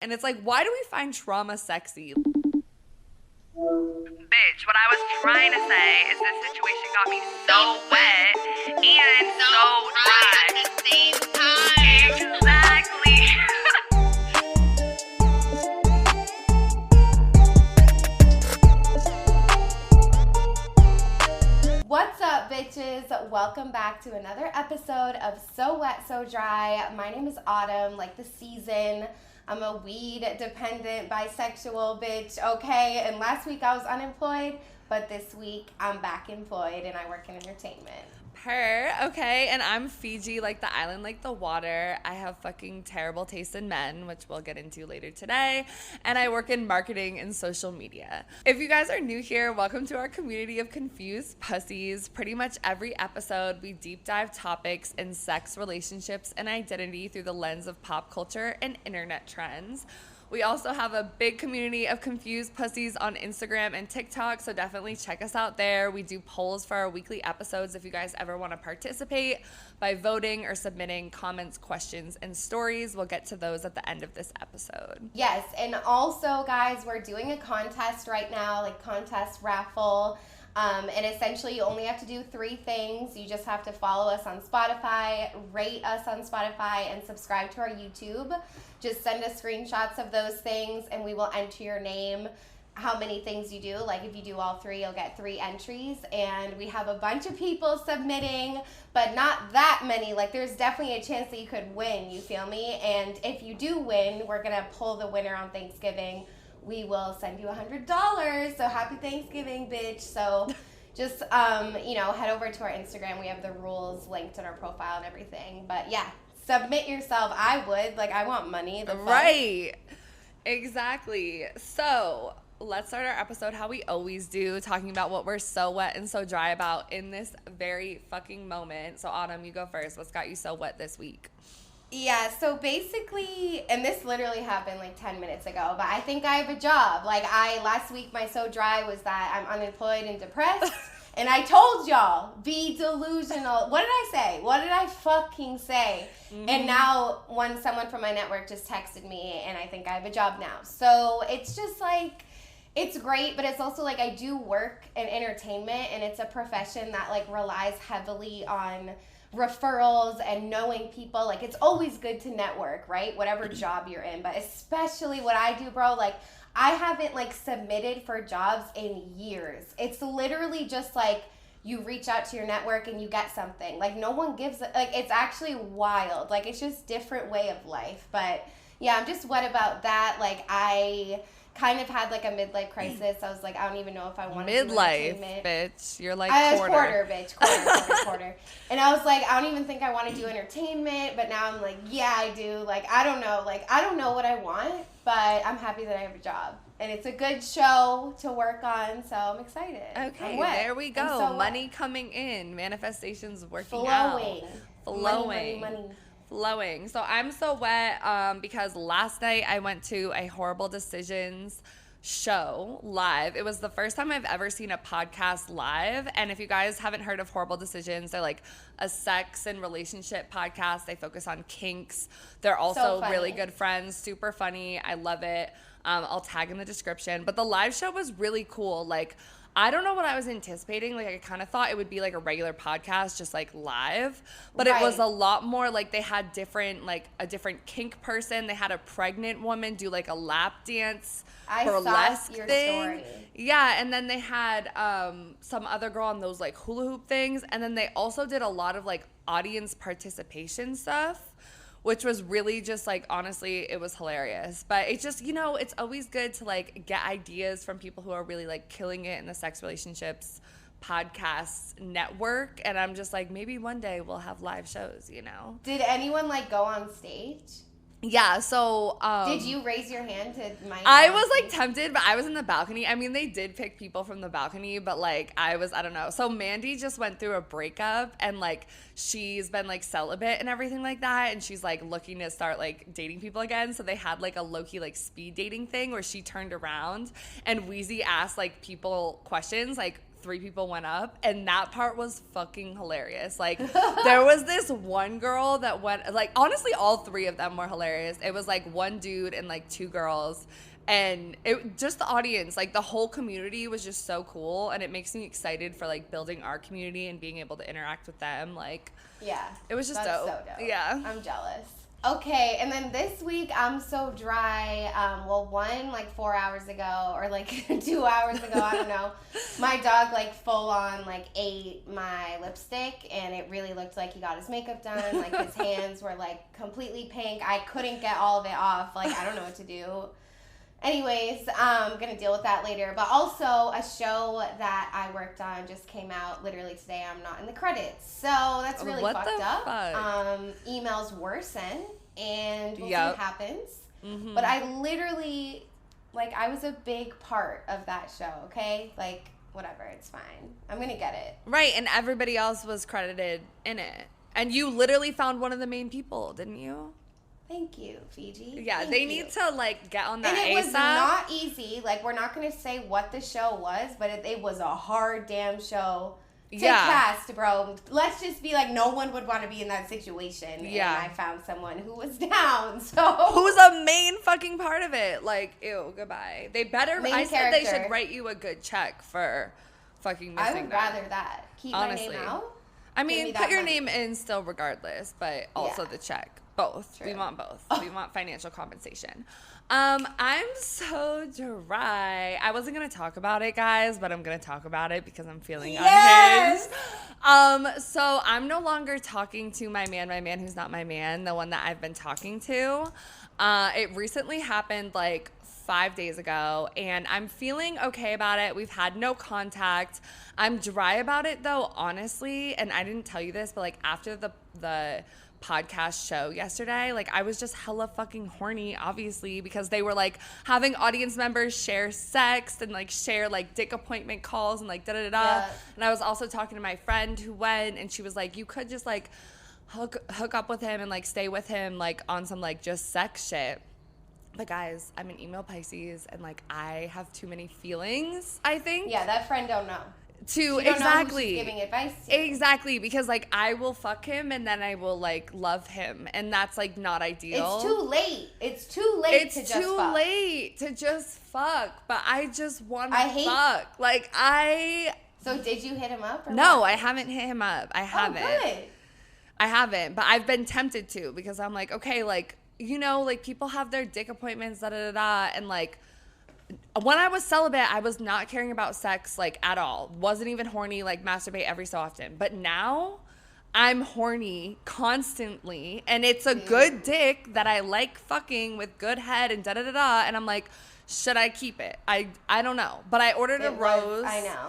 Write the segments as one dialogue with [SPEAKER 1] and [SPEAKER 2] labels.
[SPEAKER 1] And it's like, why do we find trauma sexy?
[SPEAKER 2] Bitch, what I was trying to say is this situation got me so wet and so dry at the same time. Exactly.
[SPEAKER 3] What's up, bitches? Welcome back to another episode of So Wet, So Dry. My name is Autumn, like the season. I'm a weed-dependent bisexual bitch, okay? And last week I was unemployed, but this week I'm back employed and I work in entertainment.
[SPEAKER 1] Okay, and I'm Fiji, like the island, like the water. I have fucking terrible taste in men, which we'll get into later today. And I work in marketing and social media. If you guys are new here, welcome to our community of confused pussies. Pretty much every episode, we deep dive topics in sex, relationships, and identity through the lens of pop culture and internet trends. We also have a big community of confused pussies on Instagram and TikTok, so definitely check us out there. We do polls for our weekly episodes if you guys ever want to participate by voting or submitting comments, questions, and stories. We'll get to those at the end of this episode.
[SPEAKER 3] Yes, and also, guys, we're doing a contest right now, like contest raffle. And essentially, you only have to do 3 things. You just have to follow us on Spotify, rate us on Spotify, and subscribe to our YouTube. Just send us screenshots of those things, and we will enter your name, how many things you do. Like, if you do all 3, you'll get 3 entries. And we have a bunch of people submitting, but not that many. Like, there's definitely a chance that you could win, you feel me? And if you do win, we're going to pull the winner on Thanksgiving. We will send you $100. So happy Thanksgiving, bitch. So just, head over to our Instagram. We have the rules linked in our profile and everything. But yeah, submit yourself. I would. Like, I want money.
[SPEAKER 1] Right. Exactly. So let's start our episode how we always do, talking about what we're so wet and so dry about in this very fucking moment. So Autumn, you go first. What's got you so wet this week?
[SPEAKER 3] Yeah, so basically, and this literally happened like 10 minutes ago, but I think I have a job. Last week, my so dry was that I'm unemployed and depressed, and I told y'all, be delusional. What did I say? What did I fucking say? Mm-hmm. And now, someone from my network just texted me, and I think I have a job now. So it's just like, it's great, but it's also like I do work in entertainment, and it's a profession that like relies heavily on referrals and knowing people. Like, it's always good to network, right? Whatever job you're in, but especially what I do, bro, like I haven't like submitted for jobs in years. It's literally just like you reach out to your network and you get something. Like, no one gives like, it's actually wild. Like, it's just different way of life. But yeah, I'm just wet about that. Like, I kind of had like a midlife crisis. I was like, I don't even know if I want to do entertainment.
[SPEAKER 1] Bitch. You're like
[SPEAKER 3] quarter, bitch. Quarter. And I was like, I don't even think I want to do entertainment, but now I'm like, yeah, I do. Like, I don't know. Like, I don't know what I want, but I'm happy that I have a job. And it's a good show to work on, so I'm excited.
[SPEAKER 1] Okay, there we go. So money coming in. Manifestations working
[SPEAKER 3] Flowing.
[SPEAKER 1] out.
[SPEAKER 3] Money.
[SPEAKER 1] Flowing. So I'm so wet because last night I went to a Horrible Decisions show live. It was the first time I've ever seen a podcast live. And if you guys haven't heard of Horrible Decisions, they're like a sex and relationship podcast. They focus on kinks. They're also really good friends. Super funny. I love it. I'll tag in the description. But the live show was really cool. Like, I don't know what I was anticipating. Like, I kind of thought it would be like a regular podcast, just like live. But It was a lot more like they had a different kink person. They had a pregnant woman do like a lap dance burlesque thing. Story. Yeah, and then they had some other girl on those like hula hoop things. And then they also did a lot of like audience participation stuff, which was really just like, honestly, it was hilarious. But it's just, it's always good to like get ideas from people who are really like killing it in the sex relationships podcasts network. And I'm just like, maybe one day we'll have live shows,
[SPEAKER 3] Did anyone like go on stage?
[SPEAKER 1] Yeah, so
[SPEAKER 3] did you raise your hand to my
[SPEAKER 1] I was like tempted, but I was in the balcony. I mean, they did pick people from the balcony, but like I don't know. So Mandy just went through a breakup, and like she's been like celibate and everything like that, and she's like looking to start like dating people again. So they had like a low-key like speed dating thing where she turned around and Wheezy asked like people questions like 3 people went up, and that part was fucking hilarious. Like, there was this one girl that went, like, honestly, all 3 of them were hilarious. It was, like, 1 dude and, like, 2 girls. And it just the audience, like the whole community was just so cool, and it makes me excited for like building our community and being able to interact with them. Like,
[SPEAKER 3] yeah,
[SPEAKER 1] it was just
[SPEAKER 3] that's
[SPEAKER 1] dope.
[SPEAKER 3] So dope.
[SPEAKER 1] Yeah,
[SPEAKER 3] I'm jealous. Okay, and then this week I'm so dry. One like 4 hours ago or like 2 hours ago, I don't know. My dog like full on like ate my lipstick, and it really looked like he got his makeup done. Like his hands were like completely pink. I couldn't get all of it off. Like I don't know what to do. Anyways, I'm going to deal with that later. But also, a show that I worked on just came out literally today. I'm not in the credits. So that's really fucked up. Emails were sent, and we'll see what happens. Mm-hmm. But I literally, like, I was a big part of that show, okay? Like, whatever, it's fine. I'm going to get it.
[SPEAKER 1] Right, and everybody else was credited in it. And you literally found one of the main people, didn't you?
[SPEAKER 3] Thank you, Fiji.
[SPEAKER 1] Yeah,
[SPEAKER 3] Thank
[SPEAKER 1] they
[SPEAKER 3] you.
[SPEAKER 1] need to, like, get on that ASAP.
[SPEAKER 3] And it was not easy. Like, we're not going to say what the show was, but it was a hard damn show to cast, bro. Let's just be like, no one would want to be in that situation. Yeah. And I found someone who was down, so.
[SPEAKER 1] Who's a main fucking part of it. Like, ew, goodbye. They better, said they should write you a good check for fucking missing
[SPEAKER 3] I would rather that. Keep
[SPEAKER 1] honestly.
[SPEAKER 3] My name out.
[SPEAKER 1] I mean, put your name in still regardless, but also the check. Both. True. We want both. We want financial compensation. I'm so dry. I wasn't going to talk about it, guys, but I'm going to talk about it because I'm feeling unhinged. So I'm no longer talking to my man who's not my man, the one that I've been talking to. It recently happened like 5 days ago, and I'm feeling okay about it. We've had no contact. I'm dry about it, though, honestly, and I didn't tell you this, but like after the podcast show yesterday, like I was just hella fucking horny, obviously, because they were like having audience members share sex and like share like dick appointment calls and like da-da-da-da. And I was also talking to my friend who went, and she was like, you could just like hook up with him and like stay with him like on some like just sex shit. But guys, I'm an email Pisces, and like I have too many feelings, I think.
[SPEAKER 3] Yeah, that friend don't know.
[SPEAKER 1] To
[SPEAKER 3] exactly
[SPEAKER 1] know
[SPEAKER 3] who she's giving advice to.
[SPEAKER 1] Exactly, because like I will fuck him and then I will like love him, and that's like not ideal.
[SPEAKER 3] It's too late. It's too late to just fuck. It's too
[SPEAKER 1] late to just fuck, but I just want to fuck. Like
[SPEAKER 3] So did you hit him up? Or
[SPEAKER 1] no,
[SPEAKER 3] what?
[SPEAKER 1] I haven't hit him up. I haven't.
[SPEAKER 3] Oh, good.
[SPEAKER 1] I haven't, but I've been tempted to, because I'm like, okay, like, you know, like people have their dick appointments, da-da-da-da, and like when I was celibate, I was not caring about sex, like, at all. Wasn't even horny, like, masturbate every so often. But now, I'm horny constantly, and it's a good dick that I like fucking with good head and da-da-da-da, and I'm like, should I keep it? I don't know. But I ordered a rose.
[SPEAKER 3] I know.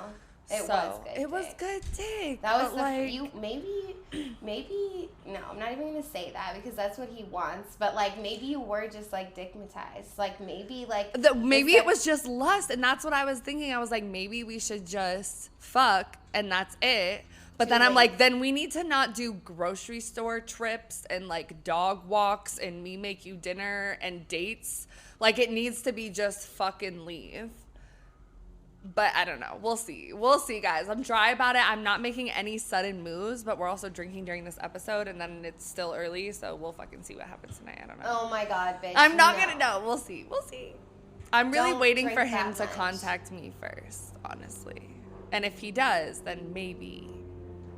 [SPEAKER 3] It was
[SPEAKER 1] good dick.
[SPEAKER 3] That was maybe no, I'm not even gonna say that because that's what he wants. But like maybe you were just like dickmatized. Like maybe like
[SPEAKER 1] maybe it was just lust, and that's what I was thinking. I was like, maybe we should just fuck and that's it. But then I'm like, then we need to not do grocery store trips and like dog walks and me make you dinner and dates. Like it needs to be just fucking leave. But I don't know. We'll see. We'll see, guys. I'm dry about it. I'm not making any sudden moves, but we're also drinking during this episode, and then it's still early, so we'll fucking see what happens tonight. I don't know.
[SPEAKER 3] Oh, my God, bitch.
[SPEAKER 1] I'm not going to know. We'll see. We'll see. I'm really waiting for him to contact me first, honestly. And if he does, then maybe.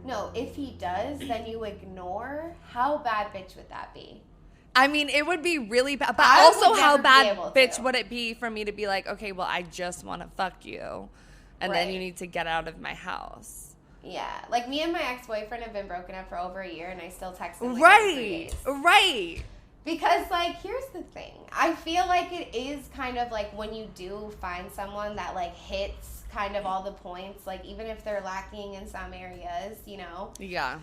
[SPEAKER 3] No, if he does, then you ignore. How bad bitch would that be?
[SPEAKER 1] I mean, it would be really bad. But also, how bad bitch would it be for me to be like, okay, well, I just want to fuck you. And then you need to get out of my house.
[SPEAKER 3] Yeah. Like, me and my ex-boyfriend have been broken up for over a year, and I still text him like
[SPEAKER 1] right.
[SPEAKER 3] 3 days.
[SPEAKER 1] Right.
[SPEAKER 3] Because, like, here's the thing. I feel like it is kind of like when you do find someone that, like, hits kind of all the points, like, even if they're lacking in some areas, you know?
[SPEAKER 1] Yeah.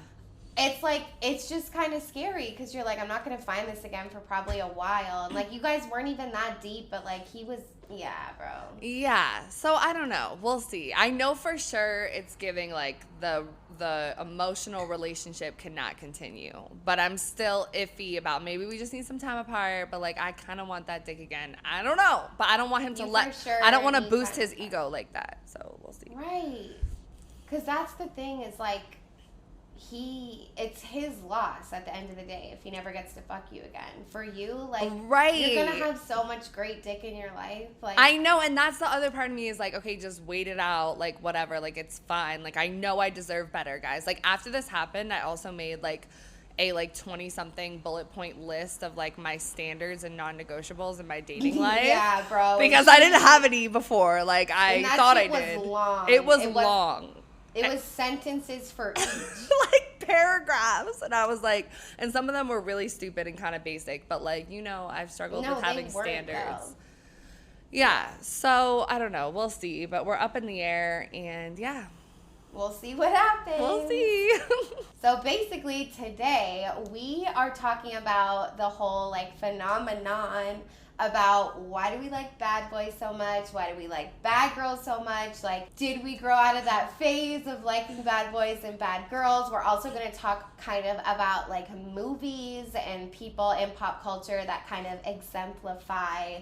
[SPEAKER 3] It's like, it's just kind of scary because you're like, I'm not going to find this again for probably a while. And, like, you guys weren't even that deep, but, like, he was, yeah, bro.
[SPEAKER 1] Yeah. So, I don't know. We'll see. I know for sure it's giving, like, the emotional relationship cannot continue. But I'm still iffy about maybe we just need some time apart. But, like, I kind of want that dick again. I don't know. But I don't want him to I don't want to boost his ego like that. So, we'll see.
[SPEAKER 3] Right. Because that's the thing is, like, it's his loss at the end of the day if he never gets to fuck you again. For you, like, you're gonna have so much great dick in your life. Like,
[SPEAKER 1] I know, and that's the other part of me is like, okay, just wait it out, like, whatever, like, it's fine. Like, I know I deserve better, guys. Like, after this happened, I also made, like, a, like, 20-something bullet point list of, like, my standards and non-negotiables in my dating life.
[SPEAKER 3] Yeah, bro.
[SPEAKER 1] Because I didn't have any before. Like, I thought I did.
[SPEAKER 3] Long.
[SPEAKER 1] It was long.
[SPEAKER 3] It was sentences for each.
[SPEAKER 1] Like paragraphs. And I was like, and some of them were really stupid and kind of basic, but like, you know, I've struggled with having standards. Though. Yeah. So I don't know. We'll see. But we're up in the air and yeah.
[SPEAKER 3] We'll see what happens.
[SPEAKER 1] We'll see.
[SPEAKER 3] So basically today we are talking about the whole like phenomenon about why do we like bad boys so much? Why do we like bad girls so much? Like, did we grow out of that phase of liking bad boys and bad girls? We're also going to talk kind of about like movies and people in pop culture that kind of exemplify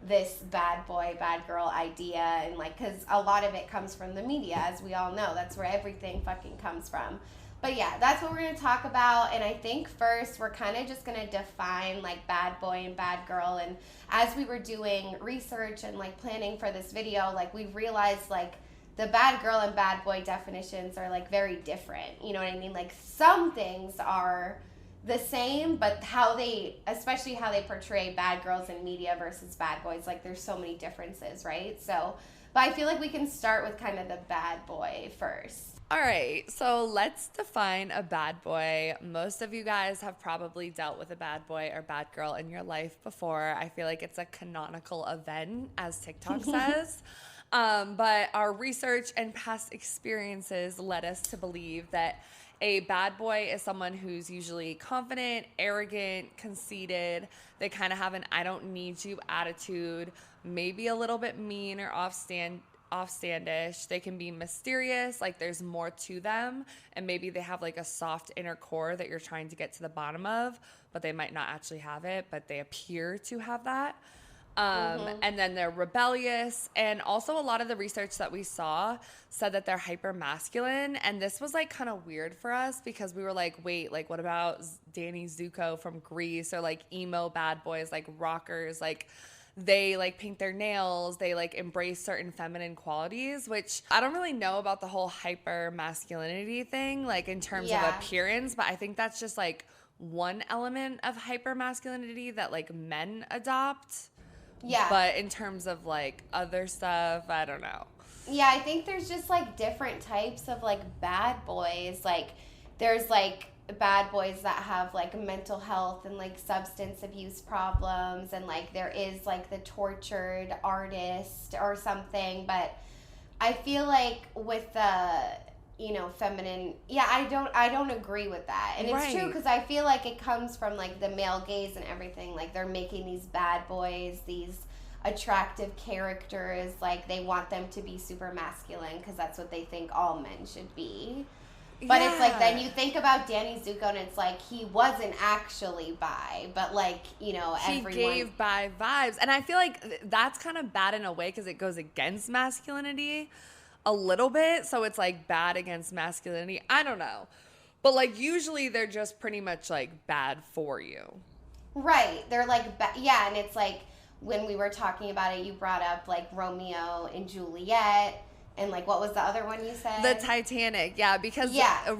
[SPEAKER 3] this bad boy, bad girl idea. And like, because a lot of it comes from the media, as we all know. That's where everything fucking comes from. But yeah, that's what we're going to talk about. And I think first we're kind of just going to define like bad boy and bad girl. And as we were doing research and like planning for this video, like we realized like the bad girl and bad boy definitions are like very different. You know what I mean? Like some things are the same, but especially how they portray bad girls in media versus bad boys, like there's so many differences, right? So, but I feel like we can start with kind of the bad boy first.
[SPEAKER 1] All right, so let's define a bad boy. Most of you guys have probably dealt with a bad boy or bad girl in your life before. I feel like it's a canonical event, as TikTok says. But our research and past experiences led us to believe that a bad boy is someone who's usually confident, arrogant, conceited. They kind of have an I don't need you attitude, maybe a little bit mean or offstandish. They can be mysterious, like there's more to them, and maybe they have like a soft inner core that you're trying to get to the bottom of, but they might not actually have it, but they appear to have that. And then they're rebellious, and also a lot of the research that we saw said that they're hyper masculine, and this was like kind of weird for us because we were like, wait, like what about Danny Zuko from Grease, or like emo bad boys, like rockers, like they like paint their nails, they like embrace certain feminine qualities, which I don't really know about the whole hyper masculinity thing, like in terms of appearance, but I think that's just like one element of hyper masculinity that like men adopt.
[SPEAKER 3] Yeah.
[SPEAKER 1] But in terms of like other stuff, I don't know.
[SPEAKER 3] Yeah, I think there's just like different types of like bad boys. Like there's like bad boys that have like mental health and like substance abuse problems, and like there is like the tortured artist or something. But I feel like with the, you know, feminine, I don't agree with that. And it's true because I feel like it comes from like the male gaze and everything. Like they're making these bad boys, these attractive characters, like they want them to be super masculine because that's what they think all men should be. But it's like, then you think about Danny Zuko and it's like he wasn't actually bi, but like, you know, everyone...
[SPEAKER 1] He gave bi vibes. And I feel like that's kind of bad in a way because it goes against masculinity a little bit. So it's like bad against masculinity. I don't know. But like usually they're just pretty much like bad for you.
[SPEAKER 3] Right. They're like, yeah. And it's like when we were talking about it, you brought up like Romeo and Juliet. And, like, what was the other one you said?
[SPEAKER 1] The Titanic, yeah, because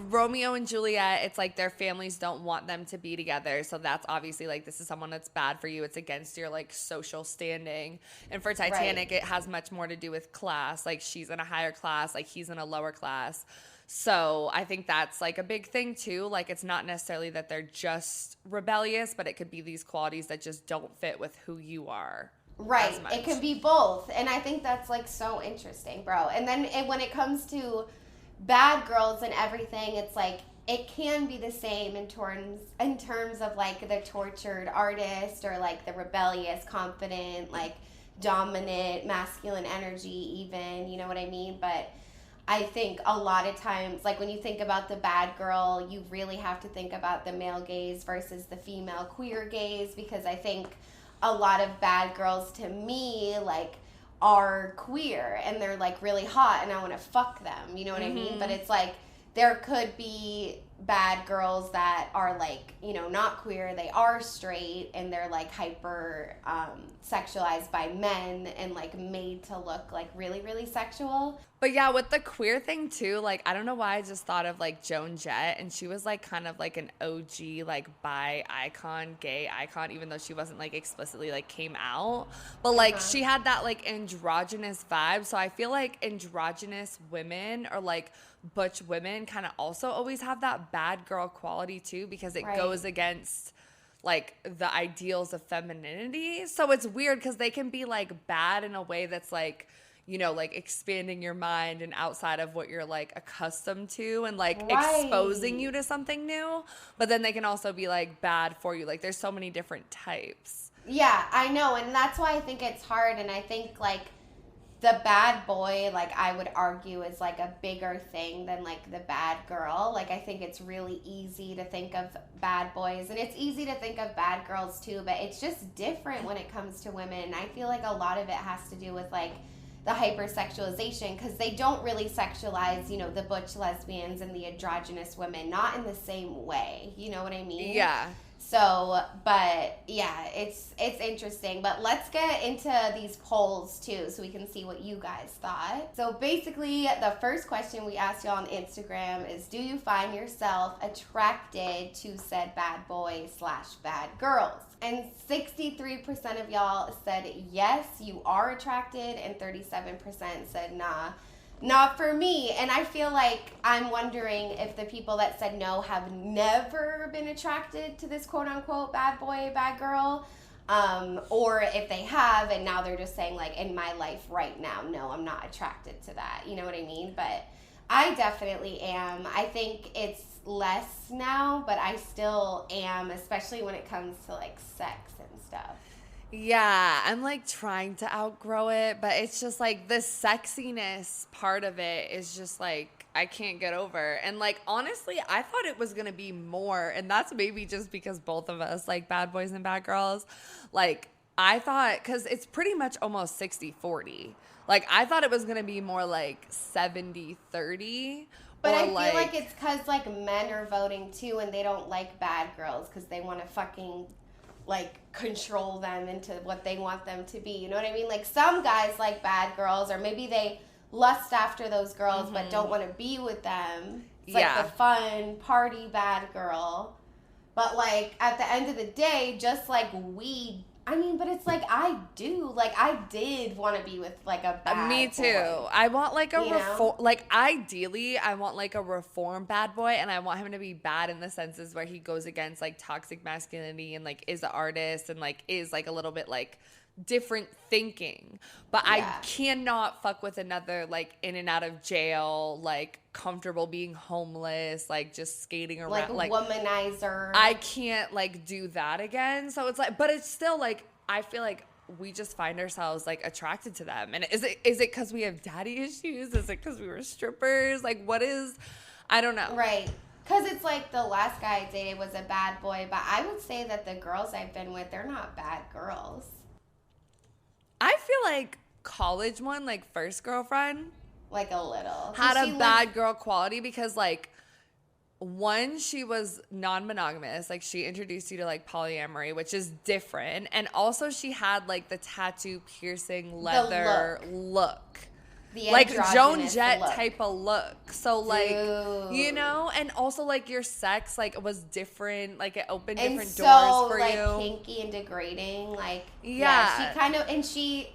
[SPEAKER 1] Romeo and Juliet, it's like their families don't want them to be together. So that's obviously, like, this is someone that's bad for you. It's against your, like, social standing. And for Titanic, it has much more to do with class. Like, she's in a higher class. Like, he's in a lower class. So I think that's, like, a big thing, too. Like, it's not necessarily that they're just rebellious, but it could be these qualities that just don't fit with who you are.
[SPEAKER 3] Right. It could be both. And I think that's like so interesting, bro. And then when it comes to bad girls and everything, it's like it can be the same in terms of like the tortured artist or like the rebellious, confident, like dominant, masculine energy even, you know what I mean? But I think a lot of times, like when you think about the bad girl, you really have to think about the male gaze versus the female queer gaze, because I think a lot of bad girls to me like are queer and they're like really hot and I want to fuck them, you know what I mean? But it's like there could be bad girls that are like, you know, not queer, they are straight and they're like hyper sexualized by men and like made to look like really, really sexual.
[SPEAKER 1] But yeah, with the queer thing too, like I don't know why I just thought of like Joan Jett, and she was like kind of like an OG like bi icon, gay icon, even though she wasn't like explicitly like came out. But like she had that like androgynous vibe. So I feel like androgynous women or like butch women kind of also always have that bad girl quality too, because it goes against like the ideals of femininity. So it's weird because they can be like bad in a way that's like, you know, like expanding your mind and outside of what you're like accustomed to and like exposing you to something new. But then they can also be like bad for you. Like there's so many different types.
[SPEAKER 3] Yeah, I know. And that's why I think it's hard. And I think like the bad boy, like I would argue, is like a bigger thing than like the bad girl. Like I think it's really easy to think of bad boys and it's easy to think of bad girls too, but it's just different when it comes to women. And I feel like a lot of it has to do with like the hypersexualization, because they don't really sexualize, you know, the butch lesbians and the androgynous women, not in the same way. You know what I mean?
[SPEAKER 1] Yeah.
[SPEAKER 3] So, but yeah, it's interesting. But let's get into these polls too, so we can see what you guys thought. So basically, the first question we asked y'all on Instagram is, do you find yourself attracted to said bad boy / bad girls? And 63% of y'all said yes, you are attracted, and 37% said nah, not for me. And I feel like I'm wondering if the people that said no have never been attracted to this quote unquote bad boy, bad girl, or if they have and now they're just saying like, in my life right now, no, I'm not attracted to that. You know what I mean? But I definitely am. I think it's less now, but I still am, especially when it comes to like sex and stuff.
[SPEAKER 1] Yeah, I'm like trying to outgrow it, but it's just like the sexiness part of it is just like I can't get over. And like honestly, I thought it was going to be more, and that's maybe just because both of us like bad boys and bad girls. Like I thought, cuz it's pretty much almost 60-40. Like I thought it was going to be more like 70-30.
[SPEAKER 3] But I feel like it's because, like, men are voting, too, and they don't like bad girls because they want to fucking, like, control them into what they want them to be. You know what I mean? Like, some guys like bad girls, or maybe they lust after those girls but don't want to be with them. It's like the fun, party bad girl. But, like, at the end of the day, just like I mean, but it's like I did want to be with like a bad
[SPEAKER 1] Me too.
[SPEAKER 3] boy.
[SPEAKER 1] I want like ideally I want like a reformed bad boy, and I want him to be bad in the senses where he goes against like toxic masculinity and like is an artist and like is like a little bit like different thinking. But I cannot fuck with another like in and out of jail, like comfortable being homeless, like just skating around, like
[SPEAKER 3] womanizer.
[SPEAKER 1] I can't like do that again. So it's like, but it's still like I feel like we just find ourselves like attracted to them. And is it because we have daddy issues? Is it because we were strippers? Like what is? I don't know.
[SPEAKER 3] Right. Because it's like the last guy I dated was a bad boy, but I would say that the girls I've been with, they're not bad girls.
[SPEAKER 1] I feel like college one, like first girlfriend,
[SPEAKER 3] like a little
[SPEAKER 1] had a bad girl quality because like one, she was non-monogamous, like she introduced you to like polyamory, which is different, and also she had like the tattoo, piercing, leather look. Like Joan Jett type of look. So like, you know, and also like your sex like was different, like it opened different doors for
[SPEAKER 3] like,
[SPEAKER 1] you.
[SPEAKER 3] Kinky and degrading, like
[SPEAKER 1] yeah,
[SPEAKER 3] she kind of, and she,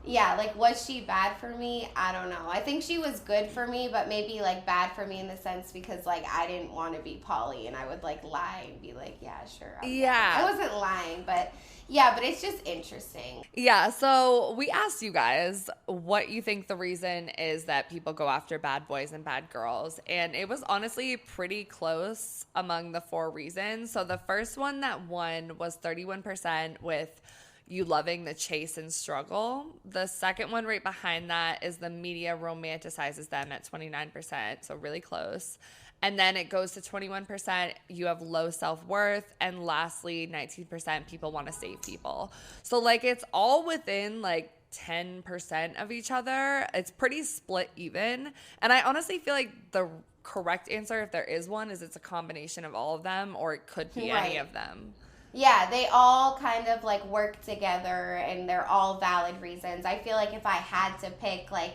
[SPEAKER 3] like was she bad for me? I don't know. I think she was good for me, but maybe like bad for me in the sense because like I didn't want to be poly, and I would like lie and be like, yeah, sure. I wasn't lying, but. Yeah, but it's just interesting.
[SPEAKER 1] Yeah, so we asked you guys what you think the reason is that people go after bad boys and bad girls. And it was honestly pretty close among the 4 reasons. So the first one that won was 31% with you loving the chase and struggle. The second one right behind that is the media romanticizes them at 29%, so really close. And then it goes to 21%, you have low self-worth. And lastly, 19% people want to save people. So, like, it's all within, like, 10% of each other. It's pretty split even. And I honestly feel like the correct answer, if there is one, is it's a combination of all of them, or it could be any of them.
[SPEAKER 3] Yeah, they all kind of like work together and they're all valid reasons. I feel like if I had to pick, like,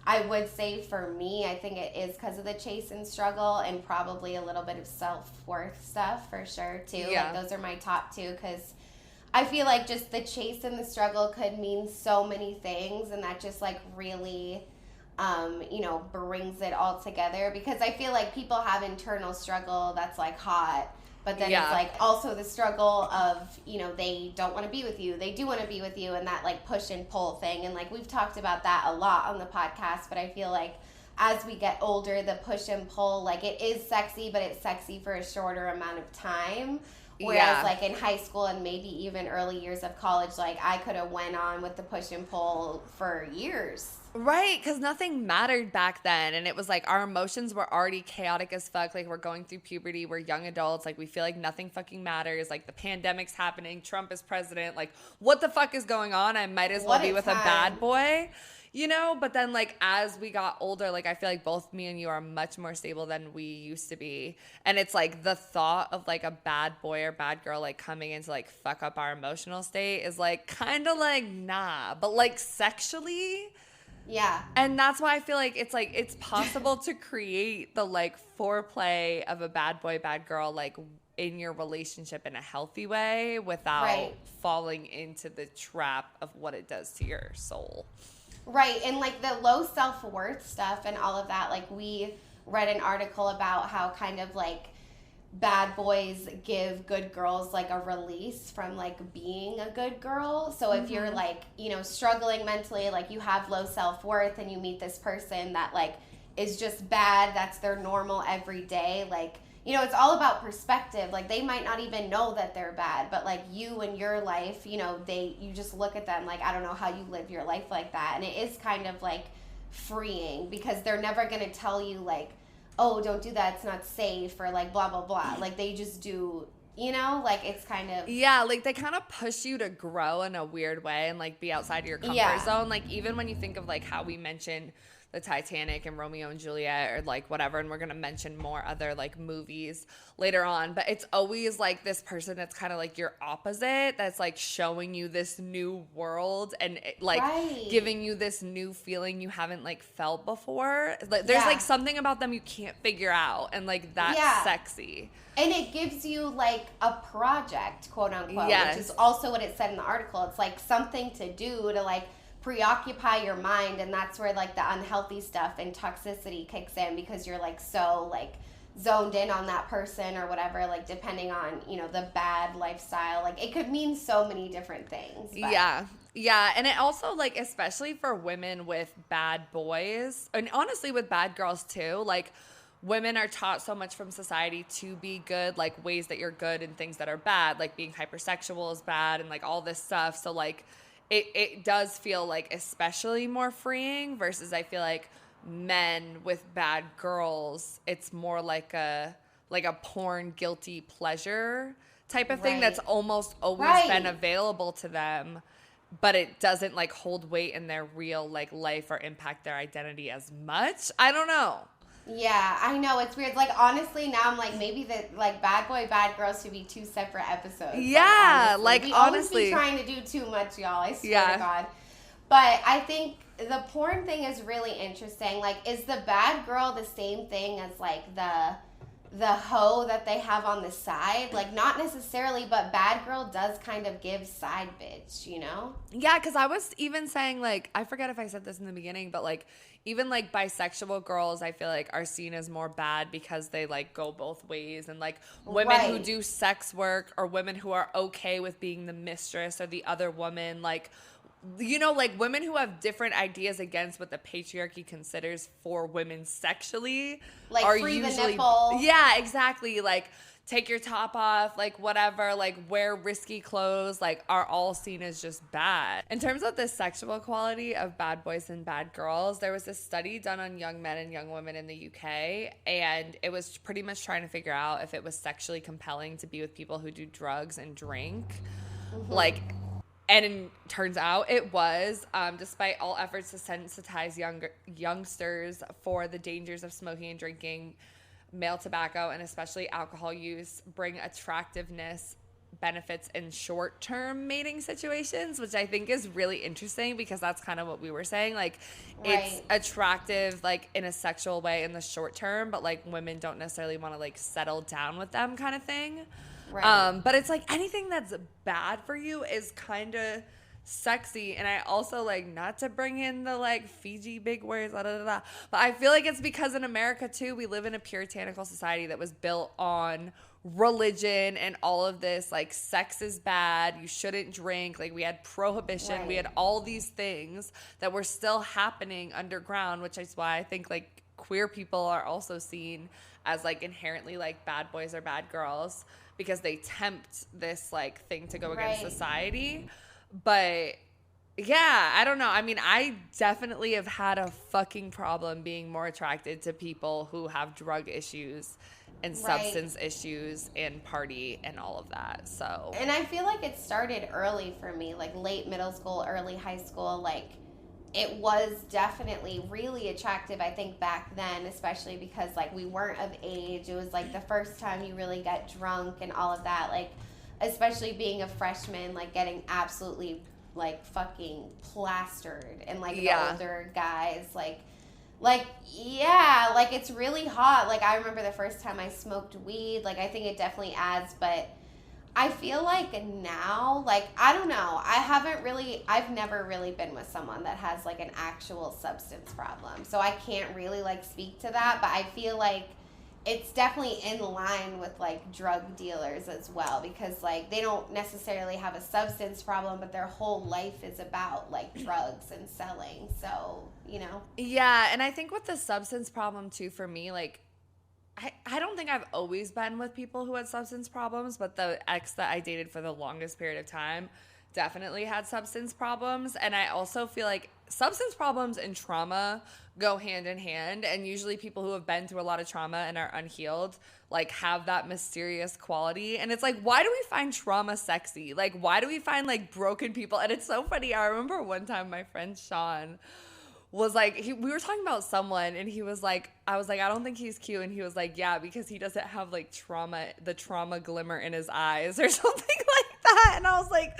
[SPEAKER 3] I would say for me, I think it is because of the chase and struggle and probably a little bit of self-worth stuff for sure too.
[SPEAKER 1] Yeah.
[SPEAKER 3] Like those are my top two, because I feel like just the chase and the struggle could mean so many things, and that just like really brings it all together, because I feel like people have internal struggle that's like hot. But then it's like also the struggle of, they don't want to be with you. They do want to be with you, and that like push and pull thing. And like we've talked about that a lot on the podcast, but I feel like as we get older, the push and pull, like it is sexy, but it's sexy for a shorter amount of time. Whereas like in high school and maybe even early years of college, like I could have went on with the push and pull for years.
[SPEAKER 1] Right, because nothing mattered back then, and it was like our emotions were already chaotic as fuck. Like, we're going through puberty, we're young adults, like we feel like nothing fucking matters. Like, the pandemic's happening, Trump is president, like what the fuck is going on? I might as well be with a bad boy, But then like as we got older, like I feel like both me and you are much more stable than we used to be, and it's like the thought of like a bad boy or bad girl like coming in to like fuck up our emotional state is like kind of like nah, but like sexually.
[SPEAKER 3] Yeah.
[SPEAKER 1] And that's why I feel like it's possible to create the like foreplay of a bad boy, bad girl like in your relationship in a healthy way without falling into the trap of what it does to your soul.
[SPEAKER 3] Right. And like the low self-worth stuff and all of that, like we read an article about how kind of like bad boys give good girls like a release from like being a good girl. So if you're like, struggling mentally, like you have low self-worth and you meet this person that like is just bad, that's their normal every day, like, it's all about perspective. Like they might not even know that they're bad, but like you and your life, you just look at them like, I don't know how you live your life like that. And it is kind of like freeing, because they're never going to tell you like, oh, don't do that, it's not safe, or like blah, blah, blah. Like they just do, like it's kind of.
[SPEAKER 1] Yeah, like they kind of push you to grow in a weird way and like be outside of your comfort zone. Like even when you think of like how we mentioned the Titanic and Romeo and Juliet or like whatever, and we're going to mention more other like movies later on, but it's always like this person that's kind of like your opposite, that's like showing you this new world and like giving you this new feeling you haven't like felt before. Like there's like something about them you can't figure out, and like that's sexy.
[SPEAKER 3] And it gives you like a project, quote unquote, which is also what it said in the article. It's like something to do to like preoccupy your mind, and that's where like the unhealthy stuff and toxicity kicks in, because you're like so like zoned in on that person or whatever, like depending on the bad lifestyle. Like it could mean so many different things, but.
[SPEAKER 1] Yeah, and it also like, especially for women with bad boys, and honestly with bad girls too, like women are taught so much from society to be good, like ways that you're good and things that are bad, like being hypersexual is bad and like all this stuff. So like it does feel like especially more freeing, versus I feel like men with bad girls, it's more like a porn guilty pleasure type of thing that's almost always been available to them, but it doesn't like hold weight in their real like life or impact their identity as much. I don't know.
[SPEAKER 3] Yeah, I know, it's weird. Like honestly, now I'm like, maybe that like bad boy, bad girls should be 2 separate episodes.
[SPEAKER 1] Yeah,
[SPEAKER 3] we honestly be trying to do too much, y'all. I swear to God. But I think the porn thing is really interesting. Like, is the bad girl the same thing as like the hoe that they have on the side? Like, not necessarily, but bad girl does kind of give side bitch,
[SPEAKER 1] Yeah, because I was even saying, like, I forget if I said this in the beginning, but like even like bisexual girls, I feel like are seen as more bad because they like go both ways, and like women who do sex work, or women who are okay with being the mistress or the other woman, like like women who have different ideas against what the patriarchy considers for women sexually,
[SPEAKER 3] like
[SPEAKER 1] are
[SPEAKER 3] free
[SPEAKER 1] usually
[SPEAKER 3] the nipple.
[SPEAKER 1] Yeah, exactly. Like take your top off, like whatever, like wear risky clothes, like are all seen as just bad. In terms of the sexual quality of bad boys and bad girls, there was a study done on young men and young women in the UK, and it was pretty much trying to figure out if it was sexually compelling to be with people who do drugs and drink. Like And turns out it was, despite all efforts to sensitize youngsters for the dangers of smoking and drinking, male tobacco and especially alcohol use bring attractiveness benefits in short-term mating situations, which I think is really interesting because that's kind of what we were saying. Like, it's attractive, like, in a sexual way in the short term, but, like, women don't necessarily want to, like, settle down with them kind of thing. Right. But it's like anything that's bad for you is kind of sexy. And I also, like, not to bring in the, like, Fiji big words, but I feel like it's because in America too, we live in a puritanical society that was built on religion and all of this, like, sex is bad, you shouldn't drink, like, we had prohibition, we had all these things that were still happening underground, which is why I think, like, queer people are also seen as, like, inherently, like, bad boys or bad girls, because they tempt this, like, thing to go against society. But yeah, I don't know. I mean, I definitely have had a fucking problem being more attracted to people who have drug issues and substance issues and party and all of that. So,
[SPEAKER 3] and I feel like it started early for me, like late middle school, early high school. Like, it was definitely really attractive, I think, back then, especially because, like, we weren't of age. It was, like, the first time you really got drunk and all of that. Like, especially being a freshman, like, getting absolutely, like, fucking plastered. And, like, the older guys, like, yeah, like, it's really hot. Like, I remember the first time I smoked weed. Like, I think it definitely adds, but I feel like now, like, I don't know. I've never really been with someone that has, like, an actual substance problem. So I can't really, like, speak to that. But I feel like it's definitely in line with, like, drug dealers as well. Because, like, they don't necessarily have a substance problem, but their whole life is about, like, drugs and selling. So, you know?
[SPEAKER 1] Yeah, and I think with the substance problem, too, for me, like, I don't think I've always been with people who had substance problems, but the ex that I dated for the longest period of time definitely had substance problems. And I also feel like substance problems and trauma go hand in hand. And usually people who have been through a lot of trauma and are unhealed, like, have that mysterious quality. And it's like, why do we find trauma sexy? Like, why do we find, like, broken people? And it's so funny. I remember one time my friend Sean was like, we were talking about someone, and he was like, I was like, I don't think he's cute. And he was like, yeah, because he doesn't have, like, the trauma glimmer in his eyes or something like that. And I was like,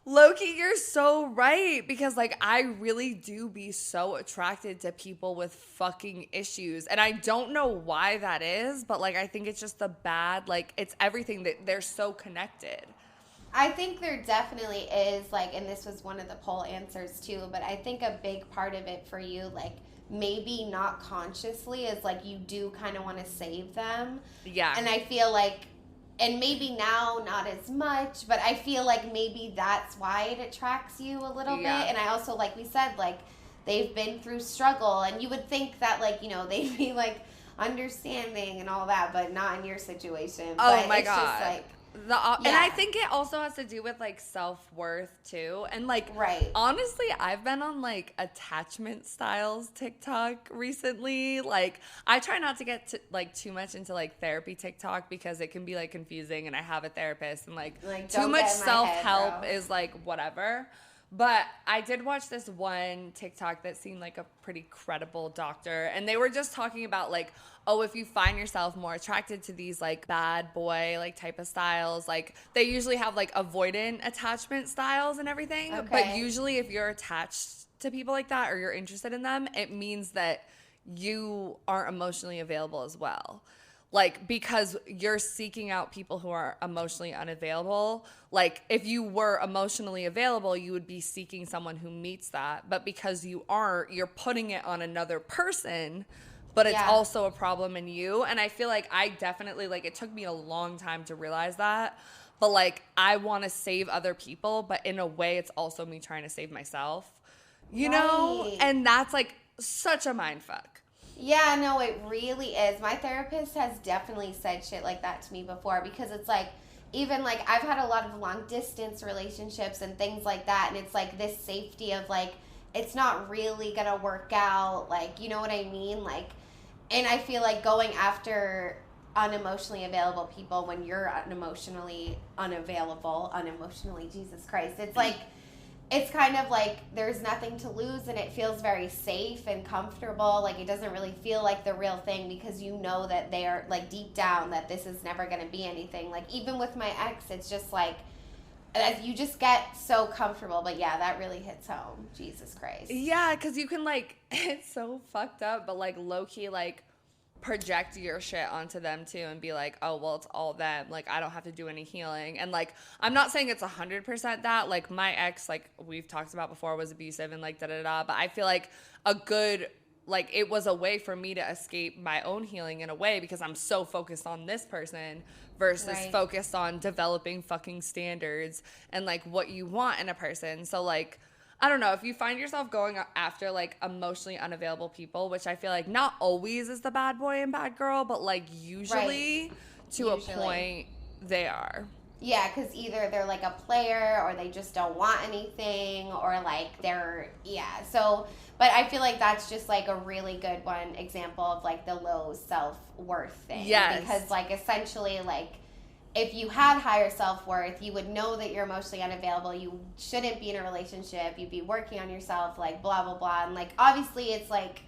[SPEAKER 1] Loki, you're so right. Because, like, I really do be so attracted to people with fucking issues. And I don't know why that is, but, like, I think it's just the bad, like, it's everything that they're so connected.
[SPEAKER 3] I think there definitely is, like, and this was one of the poll answers too, but I think a big part of it for you, like, maybe not consciously, is, like, you do kind of want to save them. Yeah. And I feel like, and maybe now not as much, but I feel like maybe that's why it attracts you a little bit. And I also, like we said, like, they've been through struggle, and you would think that, like, you know, they'd be, like, understanding and all that, but not in your situation.
[SPEAKER 1] Oh,
[SPEAKER 3] but
[SPEAKER 1] my God.
[SPEAKER 3] Just, like,
[SPEAKER 1] and I think it also has to do with, like, self-worth too. And, like, honestly, I've been on, like, attachment styles TikTok recently. Like, I try not to get like too much into, like, therapy TikTok because it can be, like, confusing, and I have a therapist, and, like too much self-help is, like, whatever. But I did watch this one TikTok that seemed like a pretty credible doctor, and they were just talking about, like, oh, if you find yourself more attracted to these, like, bad boy, like, type of styles, like, they usually have, like, avoidant attachment styles and everything. Okay. But usually if you're attached to people like that or you're interested in them, it means that you aren't emotionally available as well. Like, because you're seeking out people who are emotionally unavailable. Like, if you were emotionally available, you would be seeking someone who meets that. But because you aren't, you're putting it on another person, but it's also a problem in you. And I feel like I definitely, like, it took me a long time to realize that. But, like, I want to save other people, but in a way, it's also me trying to save myself. You know? And that's, like, such a mind fuck.
[SPEAKER 3] Yeah, no, it really is. My therapist has definitely said shit like that to me before, because it's like, even, like, I've had a lot of long distance relationships and things like that, and it's like this safety of, like, it's not really gonna work out, like, you know what I mean? Like, and I feel like going after unemotionally available people when you're unemotionally unavailable, Jesus Christ. It's like, it's kind of like there's nothing to lose, and it feels very safe and comfortable. Like, it doesn't really feel like the real thing, because you know that they are, like, deep down that this is never going to be anything. Like, even with my ex, it's just like, you just get so comfortable. But yeah, that really hits home. Jesus Christ.
[SPEAKER 1] Yeah, because you can, like, it's so fucked up, but, like, low-key, like, project your shit onto them too and be like, oh, well, it's all them. Like, I don't have to do any healing. And, like, I'm not saying it's 100% that. Like, my ex, like, we've talked about before, was abusive and, like, da-da-da. But I feel like a good, like, it was a way for me to escape my own healing in a way, because I'm so focused on this person versus focused on developing fucking standards and, like, what you want in a person. So, like, I don't know, if you find yourself going after, like, emotionally unavailable people, which I feel like not always is the bad boy and bad girl, but, like, usually to a point they are.
[SPEAKER 3] Yeah, because either they're, like, a player, or they just don't want anything, or, like, they're, so, but I feel like that's just, like, a really good one example of, like, the low self-worth thing.
[SPEAKER 1] Yes.
[SPEAKER 3] Because, like, essentially, like, if you had higher self-worth, you would know that you're emotionally unavailable. You shouldn't be in a relationship. You'd be working on yourself, like, blah, blah, blah. And, like, obviously it's, like,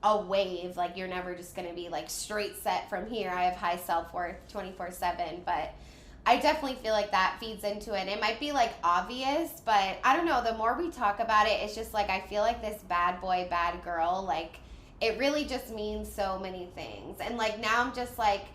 [SPEAKER 3] a wave. Like, you're never just going to be, like, straight set from here. I have high self-worth 24/7. But I definitely feel like that feeds into it. It might be, like, obvious, but I don't know. The more we talk about it, it's just, like, I feel like this bad boy, bad girl, like, it really just means so many things. And, like, now I'm just, like,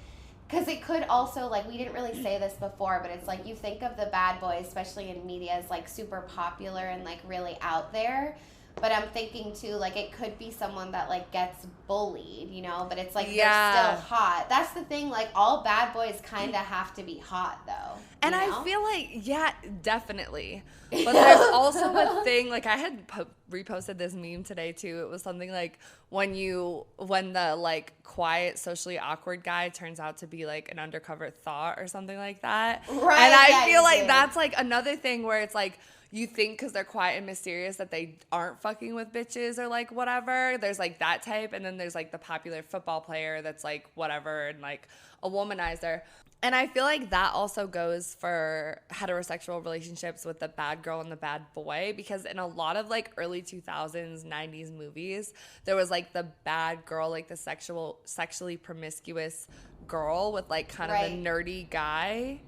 [SPEAKER 3] because it could also, like, we didn't really say this before, but it's like you think of the bad boy, especially in media, as, like, super popular and, like, really out there. But I'm thinking, too, like, it could be someone that, like, gets bullied, you know? But it's, like, they're still hot. That's the thing. Like, all bad boys kind of have to be hot, though.
[SPEAKER 1] And I feel like, yeah, definitely. But there's also a thing, like, I had reposted this meme today, too. It was something like when the, like, quiet, socially awkward guy turns out to be, like, an undercover thought or something like that.
[SPEAKER 3] Right.
[SPEAKER 1] And I feel like that's, like, another thing where it's, like, you think because they're quiet and mysterious that they aren't fucking with bitches or, like, whatever. There's, like, that type. And then there's, like, the popular football player that's, like, whatever and, like, a womanizer. And I feel like that also goes for heterosexual relationships with the bad girl and the bad boy, because in a lot of, like, early 2000s, 90s movies, there was, like, the bad girl, like, the sexually promiscuous girl with, like, kind of the nerdy guy.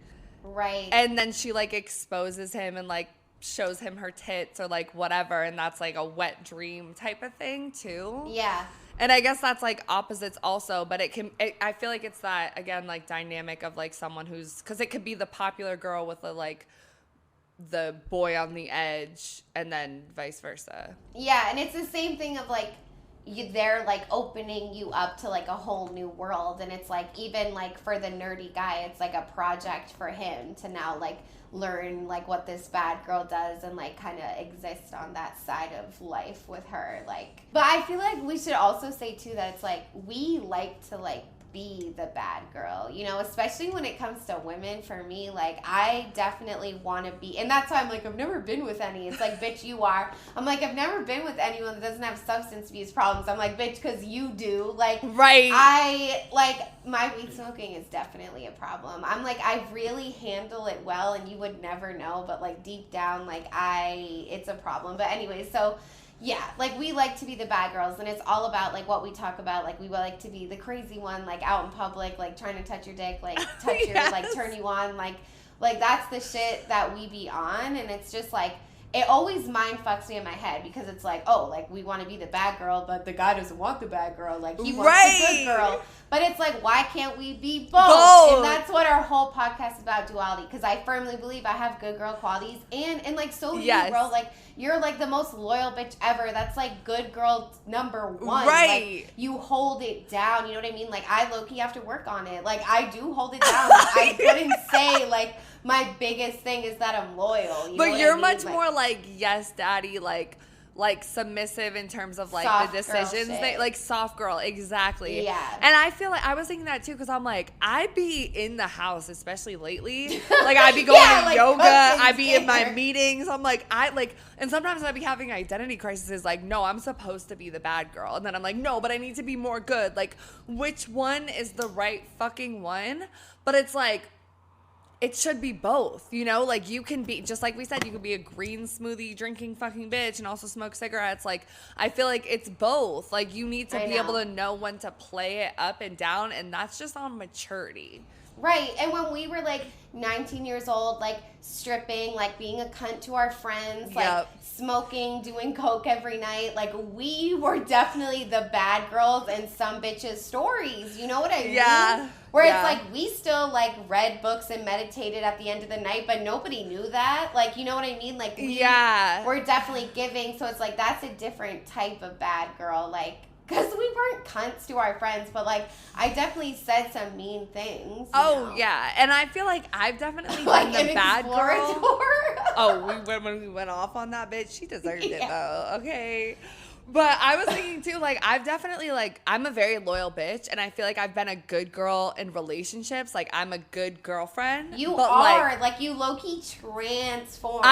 [SPEAKER 3] Right.
[SPEAKER 1] And then she, like, exposes him and, like, shows him her tits or, like, whatever, and that's, like, a wet dream type of thing, too.
[SPEAKER 3] Yeah.
[SPEAKER 1] And I guess that's, like, opposites also, but I feel like it's that, again, like, dynamic of, like, someone who's, because it could be the popular girl with the, like, the boy on the edge, and then vice versa.
[SPEAKER 3] Yeah, and it's the same thing of, like, they're, like, opening you up to, like, a whole new world, and it's, like, even, like, for the nerdy guy, it's, like, a project for him to now, like, learn, like, what this bad girl does and, like, kind of exist on that side of life with her, like. But I feel like we should also say, too, that it's, like, we like to, like, be the bad girl, you know, especially when it comes to women. For me, like, I definitely want to be, and that's why I'm like, I've never been with any. It's like, bitch, you are. I'm like, I've never been with anyone that doesn't have substance abuse problems. I'm like, bitch, because you do. Like,
[SPEAKER 1] right.
[SPEAKER 3] My weed smoking is definitely a problem. I'm like, I really handle it well, and you would never know, but, like, deep down, like, it's a problem. But anyway, so yeah, like, we like to be the bad girls, and it's all about, like, what we talk about. Like, we like to be the crazy one, like, out in public, like, trying to touch your dick, like, touch your, like, turn you on, like, that's the shit that we be on. And it's just, like, it always mind fucks me in my head, because it's like, oh, like, we want to be the bad girl, but the guy doesn't want the bad girl. Like, he wants the good girl. But it's like, why can't we be both? And that's what our whole podcast is about, duality. Because I firmly believe I have good girl qualities. And like, so do you, bro. Like, you're, like, the most loyal bitch ever. That's, like, good girl number one.
[SPEAKER 1] Right.
[SPEAKER 3] Like, you hold it down. You know what I mean? Like, I low-key have to work on it. Like, I do hold it down. I couldn't say, like, my biggest thing is that I'm loyal. You know
[SPEAKER 1] but
[SPEAKER 3] what
[SPEAKER 1] you're
[SPEAKER 3] I mean?
[SPEAKER 1] much more like, yes, daddy, like like submissive in terms of like
[SPEAKER 3] Soft
[SPEAKER 1] the
[SPEAKER 3] girl
[SPEAKER 1] decisions
[SPEAKER 3] shit.
[SPEAKER 1] they like soft girl, exactly.
[SPEAKER 3] Yeah.
[SPEAKER 1] And I feel like I was thinking that too, because I'm like, I be in the house, especially lately. Like I be going
[SPEAKER 3] Yeah,
[SPEAKER 1] to
[SPEAKER 3] like
[SPEAKER 1] yoga,
[SPEAKER 3] cooking
[SPEAKER 1] I be in my
[SPEAKER 3] dinner.
[SPEAKER 1] meetings. I'm like, and sometimes I be having identity crises. Like, no, I'm supposed to be the bad girl, and then I'm like, no, but I need to be more good. Like, which one is the right fucking one? But it's like, it should be both, you know? Like, you can be, just like we said, you could be a green smoothie drinking fucking bitch and also smoke cigarettes. Like, I feel like it's both. Like, you need to be able to know when to play it up and down, and that's just on maturity.
[SPEAKER 3] Right. And when we were like 19 years old, like stripping, like being a cunt to our friends, like smoking, doing coke every night, like we were definitely the bad girls in some bitches' stories. You know what I mean?
[SPEAKER 1] Yeah.
[SPEAKER 3] Where it's like we still like read books and meditated at the end of the night, but nobody knew that. Like, you know what I mean? Like we're definitely giving. So it's like that's a different type of bad girl. Like, because we weren't cunts to our friends, but, like, I definitely said some mean things.
[SPEAKER 1] Oh, yeah. And I feel like I've definitely
[SPEAKER 3] like
[SPEAKER 1] been the bad girl.
[SPEAKER 3] Oh,
[SPEAKER 1] when we went off on that bitch, she deserved it, though. Okay. But I was thinking, too, like, I've definitely, like, I'm a very loyal bitch, and I feel like I've been a good girl in relationships. Like, I'm a good girlfriend.
[SPEAKER 3] You are. Like, you low-key transform.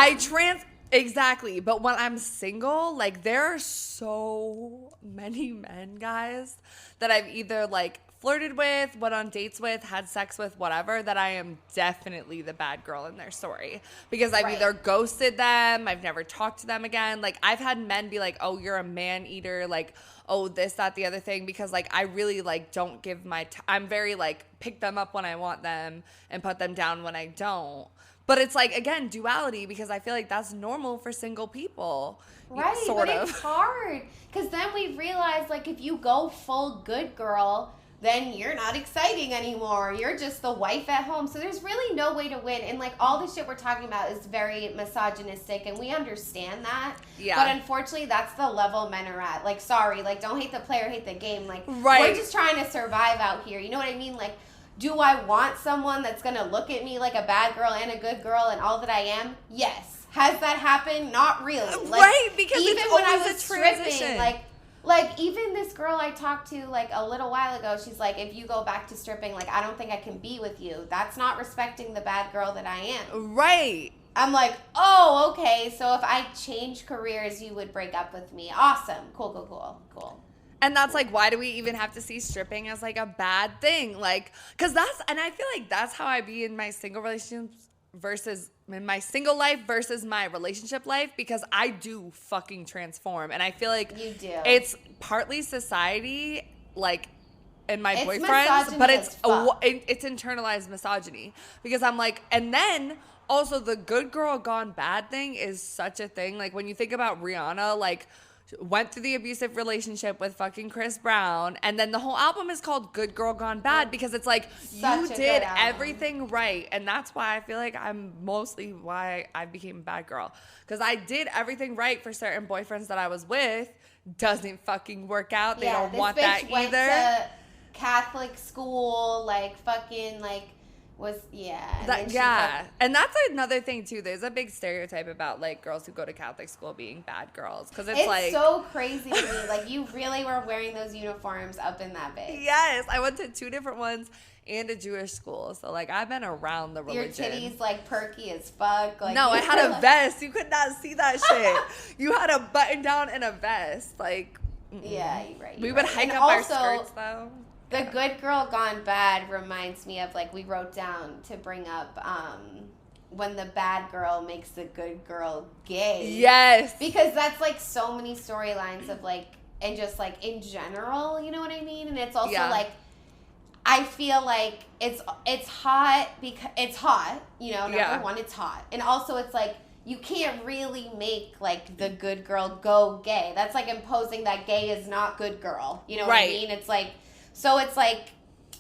[SPEAKER 1] Exactly. But when I'm single, like, there are so many men, guys, that I've either, like, flirted with, went on dates with, had sex with, whatever, that I am definitely the bad girl in their story. Because I've either ghosted them, I've never talked to them again. Like, I've had men be like, oh, you're a man-eater, like, oh, this, that, the other thing. Because, like, I really, like, don't give I'm very, like, pick them up when I want them and put them down when I don't. But it's like, again, duality, because I feel like that's normal for single people.
[SPEAKER 3] Right,
[SPEAKER 1] sort
[SPEAKER 3] but
[SPEAKER 1] of.
[SPEAKER 3] It's hard. Because then we realize, like, if you go full good girl, then you're not exciting anymore. You're just the wife at home. So there's really no way to win. And, like, all the shit we're talking about is very misogynistic, and we understand that. Yeah. But unfortunately, that's the level men are at. Like, sorry, like, don't hate the player, hate the game. Like, we're just trying to survive out here. You know what I mean? Like, do I want someone that's going to look at me like a bad girl and a good girl and all that I am? Yes. Has that happened? Not really. Like,
[SPEAKER 1] because
[SPEAKER 3] even
[SPEAKER 1] it's
[SPEAKER 3] when I
[SPEAKER 1] always
[SPEAKER 3] was
[SPEAKER 1] a transition.
[SPEAKER 3] stripping, like even this girl I talked to like a little while ago, she's like, if you go back to stripping, like, I don't think I can be with you. That's not respecting the bad girl that I am.
[SPEAKER 1] Right.
[SPEAKER 3] I'm like, oh, okay. So if I change careers, you would break up with me. Awesome. Cool.
[SPEAKER 1] And that's like, why do we even have to see stripping as like a bad thing? Like, and I feel like that's how I be in my single relationships versus in my single life versus my relationship life, because I do fucking transform. And I feel like
[SPEAKER 3] you do.
[SPEAKER 1] It's partly society, like, and my boyfriends, but it's internalized misogyny, because I'm like, and then also the good girl gone bad thing is such a thing. Like, when you think about Rihanna, like, went through the abusive relationship with fucking Chris Brown, and then the whole album is called Good Girl Gone Bad, because it's like, you did everything right. And that's why I feel like I'm mostly why I became a bad girl, because I did everything right for certain boyfriends that I was with. Doesn't fucking work out. They don't want that either.
[SPEAKER 3] Went to Catholic school, like, fucking, like,
[SPEAKER 1] and that's another thing too. There's a big stereotype about like girls who go to Catholic school being bad girls, because it's like
[SPEAKER 3] so crazy to me. Like, you really were wearing those uniforms up in that bitch.
[SPEAKER 1] Yes, I went to 2 different ones and a Jewish school, so like I've been around the religion.
[SPEAKER 3] Your titties like perky as fuck. Like,
[SPEAKER 1] no, I had a vest. You could not see that shit. You had a button down and a vest. Like,
[SPEAKER 3] yeah, you're right.
[SPEAKER 1] We would hike up our skirts though.
[SPEAKER 3] The Good Girl Gone Bad reminds me of, like, we wrote down to bring up when the bad girl makes the good girl gay.
[SPEAKER 1] Yes.
[SPEAKER 3] Because that's, like, so many storylines of, like, and just, like, in general, you know what I mean? And it's also, like, I feel like it's hot because it's hot, you know, number one, it's hot. And also it's, like, you can't really make, like, the good girl go gay. That's, like, imposing that gay is not good girl. You know what I mean? It's, like... So it's like,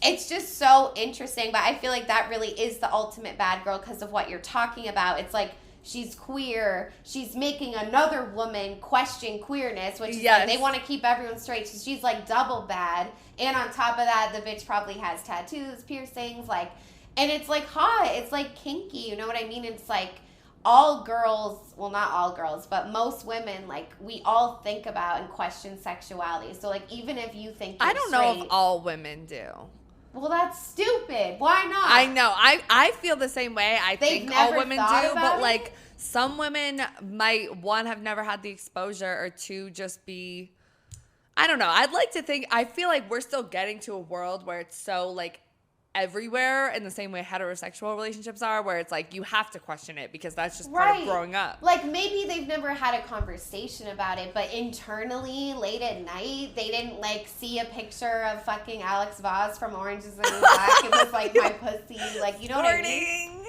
[SPEAKER 3] it's just so interesting, but I feel like that really is the ultimate bad girl because of what you're talking about. It's like, she's queer, she's making another woman question queerness, which is like, they want to keep everyone straight, so she's like double bad. And on top of that, the bitch probably has tattoos, piercings, like, and it's like hot, it's like kinky, you know what I mean? It's like, all girls, well, not all girls, but most women, like, we all think about and question sexuality. So, like, even if you think you're
[SPEAKER 1] I don't know if all women do.
[SPEAKER 3] Well, that's stupid. Why not?
[SPEAKER 1] I know. I feel the same way. I think all women do, but, like,
[SPEAKER 3] it?
[SPEAKER 1] some women might, one, have never had the exposure, or two, just be, I don't know. I'd like to think, I feel like we're still getting to a world where it's so, like, everywhere in the same way heterosexual relationships are, where it's like you have to question it because that's just part of growing up.
[SPEAKER 3] Like, maybe they've never had a conversation about it, but internally, late at night, they didn't, like, see a picture of fucking Alex Voss from Orange is the New Black. It was like, my pussy, like, you know what I mean?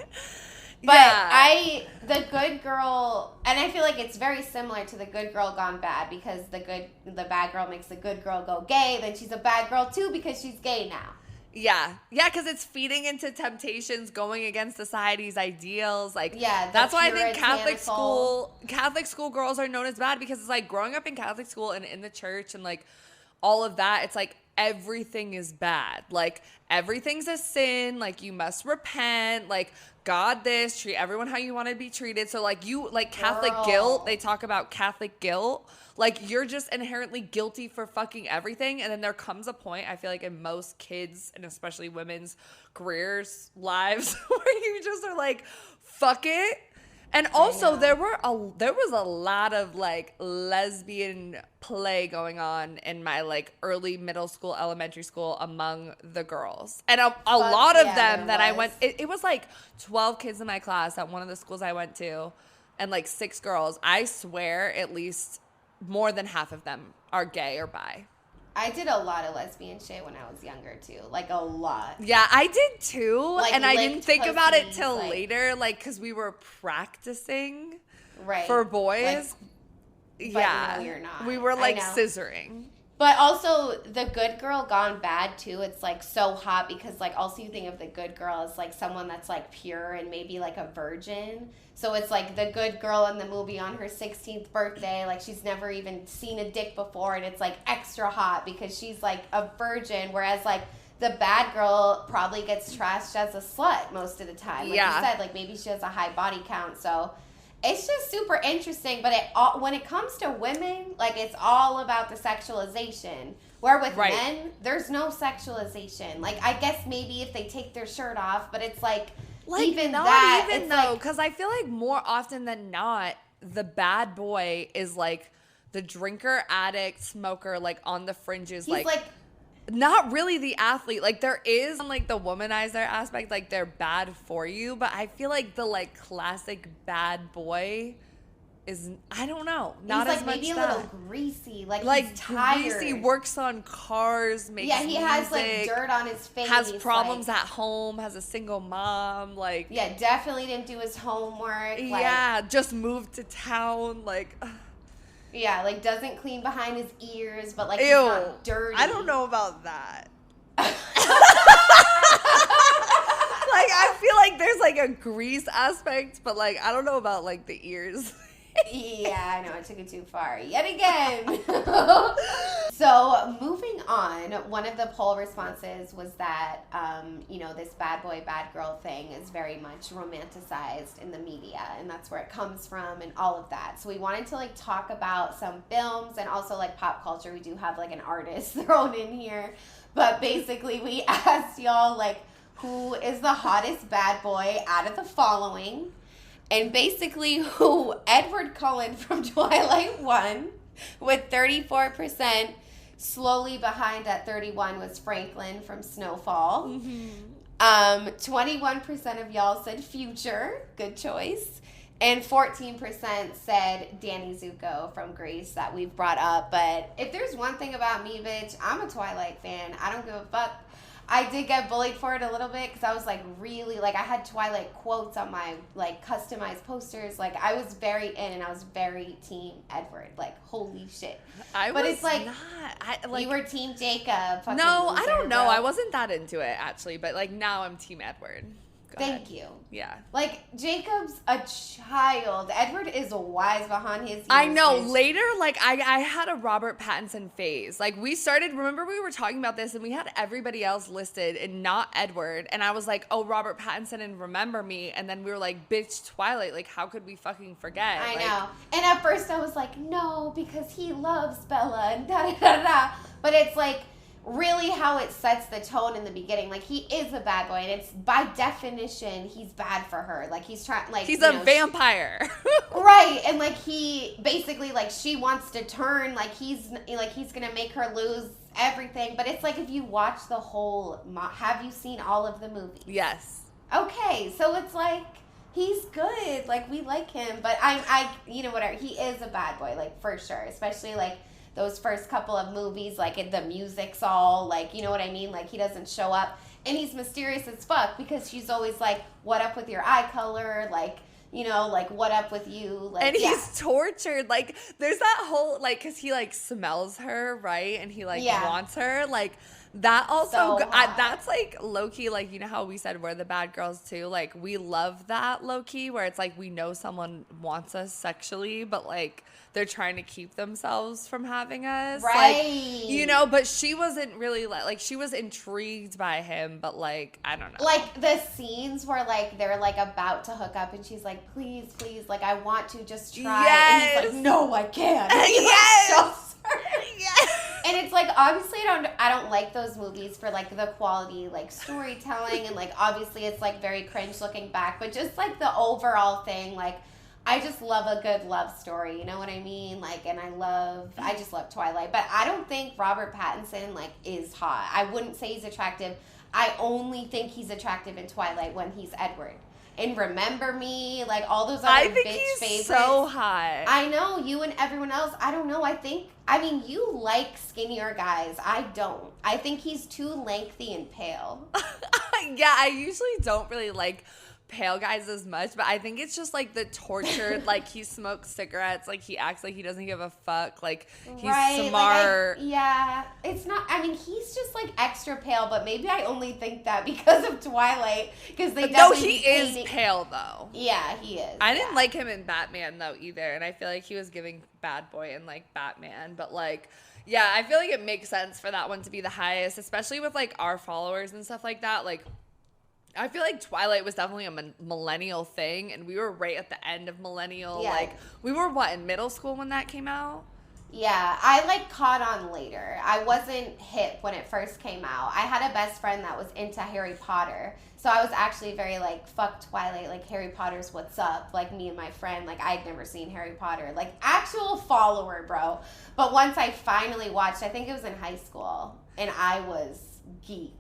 [SPEAKER 3] But the good girl, and I feel like it's very similar to the good girl gone bad, because the bad girl makes the good girl go gay, then she's a bad girl too because she's gay now.
[SPEAKER 1] Yeah, because it's feeding into temptations, going against society's ideals. Like,
[SPEAKER 3] yeah,
[SPEAKER 1] that's why I think Catholic school girls are known as bad, because it's like growing up in Catholic school and in the church and like all of that. It's like everything is bad. Like, everything's a sin. Like, you must repent. Like, God this, treat everyone how you want to be treated. So like, you, like, Catholic guilt, they talk about Catholic guilt. Like, you're just inherently guilty for fucking everything. And then there comes a point, I feel like, in most kids and especially women's careers, lives, where you just are like, fuck it. And also there was a lot of, like, lesbian play going on in my, like, early middle school, elementary school among the girls. And a lot of them that I went, it was like 12 kids in my class at one of the schools I went to, and like 6 girls. I swear at least more than half of them are gay or bi.
[SPEAKER 3] I did a lot of lesbian shit when I was younger too, like a lot.
[SPEAKER 1] Yeah, I did too,
[SPEAKER 3] like,
[SPEAKER 1] and I didn't think about it till
[SPEAKER 3] like,
[SPEAKER 1] later, like, because we were practicing
[SPEAKER 3] right
[SPEAKER 1] for boys.
[SPEAKER 3] Like,
[SPEAKER 1] yeah,
[SPEAKER 3] no, you're not.
[SPEAKER 1] We were like scissoring.
[SPEAKER 3] But also, the good girl gone bad too. It's like so hot because, like, also you think of the good girl as like someone that's like pure and maybe like a virgin. So it's like the good girl in the movie on her 16th birthday, like she's never even seen a dick before, and it's like extra hot because she's like a virgin, whereas like the bad girl probably gets trashed as a slut most of the time. Like you said, like maybe she has a high body count, so it's just super interesting. But when it comes to women, like, it's all about the sexualization. Where with men, there's no sexualization. Like, I guess maybe if they take their shirt off, but it's like even
[SPEAKER 1] not
[SPEAKER 3] that,
[SPEAKER 1] even though, because I feel like more often than not, the bad boy is like the drinker, addict, smoker, like on the fringes,
[SPEAKER 3] he's like
[SPEAKER 1] not really the athlete. Like, there is, like, the womanizer aspect, like, they're bad for you, but I feel like the, like, classic bad boy is, I don't know, not
[SPEAKER 3] he's
[SPEAKER 1] as
[SPEAKER 3] like
[SPEAKER 1] much
[SPEAKER 3] maybe
[SPEAKER 1] that.
[SPEAKER 3] a little greasy, like he's tired.
[SPEAKER 1] Greasy, works on cars, makes
[SPEAKER 3] he
[SPEAKER 1] music,
[SPEAKER 3] has like dirt on his face,
[SPEAKER 1] has problems at home, has a single mom, like,
[SPEAKER 3] definitely didn't do his homework, like,
[SPEAKER 1] just moved to town, like,
[SPEAKER 3] yeah, like doesn't clean behind his ears, but like
[SPEAKER 1] ew,
[SPEAKER 3] he's not dirty.
[SPEAKER 1] I don't know about that. Like, I feel like there's like a grease aspect, but like I don't know about like the ears.
[SPEAKER 3] Yeah, I know, I took it too far yet again. So moving on, one of the poll responses was that this bad boy, bad girl thing is very much romanticized in the media, and that's where it comes from and all of that. So we wanted to like talk about some films and also like pop culture. We do have like an artist thrown in here, but basically we asked y'all like, who is the hottest bad boy out of the following? And basically who Edward Cullen from Twilight won with 34%. Slowly behind at 31 was Franklin from Snowfall. Mm-hmm. 21% of y'all said Future. Good choice. And 14% said Danny Zuko from Grease that we've brought up. But if there's one thing about me, bitch, I'm a Twilight fan. I don't give a fuck. I did get bullied for it a little bit because I was like really like I had Twilight quotes on my like customized posters. Like I was very in and I was very team Edward. Like holy shit. It's like you were team Jacob.
[SPEAKER 1] No, I don't know. I wasn't that into it actually, but like now I'm team Edward.
[SPEAKER 3] Thank you.
[SPEAKER 1] Yeah.
[SPEAKER 3] Like, Jacob's a child. Edward is wise behind his ears.
[SPEAKER 1] I know.
[SPEAKER 3] Bitch.
[SPEAKER 1] Later, like, I had a Robert Pattinson phase. Like, remember we were talking about this and we had everybody else listed and not Edward. And I was like, oh, Robert Pattinson and Remember Me. And then we were like, bitch, Twilight. Like, how could we fucking forget?
[SPEAKER 3] I
[SPEAKER 1] like,
[SPEAKER 3] know. And at first I was like, no, because he loves Bella and da-da-da-da. But it's like, really how it sets the tone in the beginning. Like, he is a bad boy, and it's by definition he's bad for her. Like, he's trying, like,
[SPEAKER 1] he's a vampire.
[SPEAKER 3] Right. And like, he basically, like, she wants to turn, like he's gonna make her lose everything. But it's like, if you watch the whole have you seen all of the movies?
[SPEAKER 1] Yes.
[SPEAKER 3] Okay, so it's like, he's good, like, we like him, but I you know, whatever, he is a bad boy, like, for sure, especially like those first couple of movies, like, the music's all, like, you know what I mean? Like, he doesn't show up. And he's mysterious as fuck because she's always like, what up with your eye color? Like, you know, like, what up with you? Like,
[SPEAKER 1] and he's tortured. Like, there's that whole, like, because he, like, smells her, right? And he, like, wants her. Like, that also, that's, like, low-key, like, you know how we said we're the bad girls, too? Like, we love that low-key where it's, like, we know someone wants us sexually, but, like, they're trying to keep themselves from having us.
[SPEAKER 3] Right.
[SPEAKER 1] Like, you know, but she wasn't really, like, she was intrigued by him, but, like, I don't know.
[SPEAKER 3] Like, the scenes where, like, they're, like, about to hook up and she's like, please, like, I want to just try.
[SPEAKER 1] Yes.
[SPEAKER 3] And he's like, no, I can't. And he,
[SPEAKER 1] yes.
[SPEAKER 3] like, shows her.
[SPEAKER 1] Yes.
[SPEAKER 3] And it's like, obviously I don't like those movies for, like, the quality, like, storytelling, and, like, obviously it's, like, very cringe looking back, but just, like, the overall thing, like, I just love a good love story, you know what I mean? Like, and I just love Twilight, but I don't think Robert Pattinson, like, is hot. I wouldn't say he's attractive. I only think he's attractive in Twilight when he's Edward. And Remember Me, like, all those other bitch favorites.
[SPEAKER 1] I think he's so hot.
[SPEAKER 3] I know, you and everyone else, I don't know, I mean, you like skinnier guys. I don't. I think he's too lengthy and pale.
[SPEAKER 1] Yeah, I usually don't really like pale guys as much, but I think it's just like the tortured, like, he smokes cigarettes, like, he acts like he doesn't give a fuck, like, he's smart.
[SPEAKER 3] Like, yeah, it's not, I mean, he's just like extra pale, but maybe I only think that because of Twilight, because they definitely
[SPEAKER 1] he is pale though.
[SPEAKER 3] Yeah, he is.
[SPEAKER 1] I didn't like him in Batman though either, and I feel like he was giving bad boy in, like, Batman, but, like, yeah, I feel like it makes sense for that one to be the highest, especially with, like, our followers and stuff like that. Like, I feel like Twilight was definitely a millennial thing, and we were right at the end of millennial. Yeah. Like, we were, in middle school when that came out?
[SPEAKER 3] Yeah, I, like, caught on later. I wasn't hip when it first came out. I had a best friend that was into Harry Potter, so I was actually very, like, fuck Twilight, like, Harry Potter's what's up, like, me and my friend, like, I'd never seen Harry Potter, like, actual follower, bro. But once I finally watched, I think it was in high school, and I was geeked.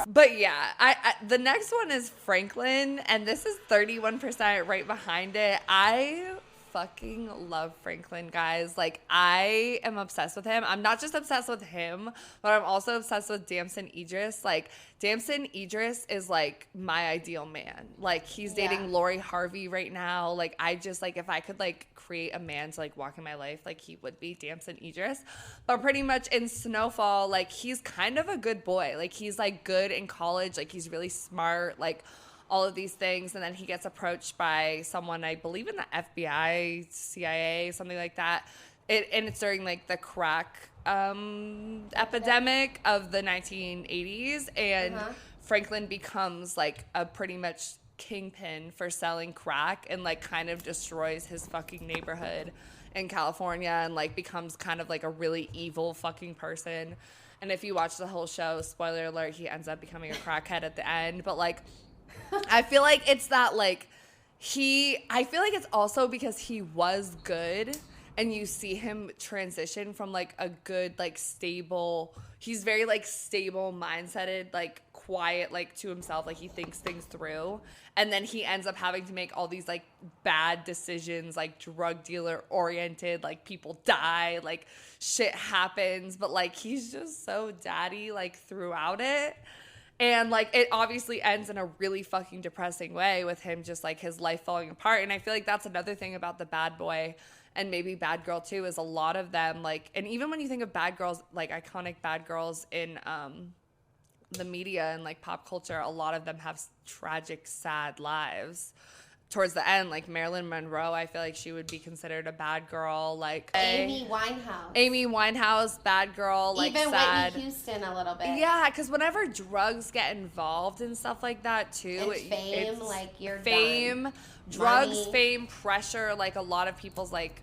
[SPEAKER 1] But yeah, I the next one is Franklin, and this is 31% right behind it. I fucking love Franklin, guys. Like, I am obsessed with him. I'm not just obsessed with him, but I'm also obsessed with Damson Idris. Like, Damson Idris is, like, my ideal man. Like, he's dating Lori Harvey right now. Like, I just, like, if I could, like, create a man to, like, walk in my life, like, he would be Damson Idris. But pretty much in Snowfall, like, he's kind of a good boy. Like, he's, like, good in college. Like, he's really smart. Like, all of these things, and then he gets approached by someone, I believe in the FBI, CIA, something like that. And it's during, like, the crack epidemic of the 1980s, and Franklin becomes, like, a pretty much kingpin for selling crack, and, like, kind of destroys his fucking neighborhood in California, and, like, becomes kind of like a really evil fucking person. And if you watch the whole show, spoiler alert, he ends up becoming a crackhead at the end. But, like, I feel like it's that, like, I feel like it's also because he was good, and you see him transition from, like, a good, like, stable, he's very, like, stable mindseted, like, quiet, like, to himself, like, he thinks things through, and then he ends up having to make all these, like, bad decisions, like, drug dealer oriented, like, people die, like, shit happens, but, like, he's just so daddy, like, throughout it. And, like, it obviously ends in a really fucking depressing way with him just, like, his life falling apart. And I feel like that's another thing about the bad boy and maybe bad girl, too, is a lot of them, like, and even when you think of bad girls, like, iconic bad girls in the media and like pop culture, a lot of them have tragic, sad lives. Towards the end, like Marilyn Monroe, I feel like she would be considered a bad girl. Like
[SPEAKER 3] Amy Winehouse,
[SPEAKER 1] bad girl. Like
[SPEAKER 3] even
[SPEAKER 1] sad.
[SPEAKER 3] Whitney Houston a little bit.
[SPEAKER 1] Yeah, because whenever drugs get involved and stuff like that too,
[SPEAKER 3] and fame, like you're
[SPEAKER 1] fame,
[SPEAKER 3] done.
[SPEAKER 1] drugs,
[SPEAKER 3] Money.
[SPEAKER 1] fame, pressure. Like a lot of people's like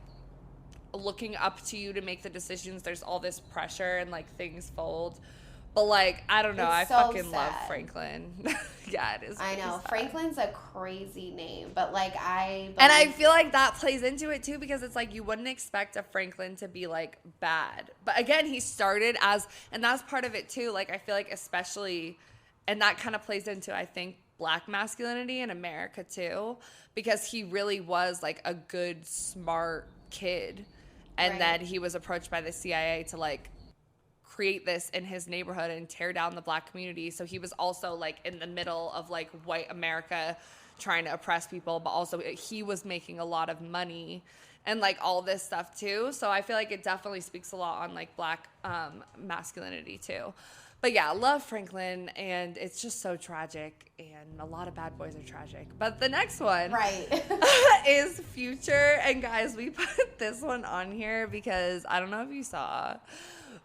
[SPEAKER 1] looking up to you to make the decisions. There's all this pressure and like things fold. But, like, I don't know. I fucking love Franklin. Yeah, it is.
[SPEAKER 3] I know.
[SPEAKER 1] sad.
[SPEAKER 3] Franklin's a crazy name. But, like,
[SPEAKER 1] And I feel like that plays into it, too, because it's like you wouldn't expect a Franklin to be, like, bad. But, again, he started as, and that's part of it, too. Like, I feel like especially, and that kind of plays into, I think, Black masculinity in America, too. Because he really was, like, a good, smart kid. And then he was approached by the CIA to, like, create this in his neighborhood and tear down the Black community. So he was also like in the middle of like white America trying to oppress people, but also he was making a lot of money and like all this stuff too. So I feel like it definitely speaks a lot on like Black masculinity too. But yeah, love Franklin, and it's just so tragic, and a lot of bad boys are tragic. But the next one is Future. And guys, we put this one on here because I don't know if you saw,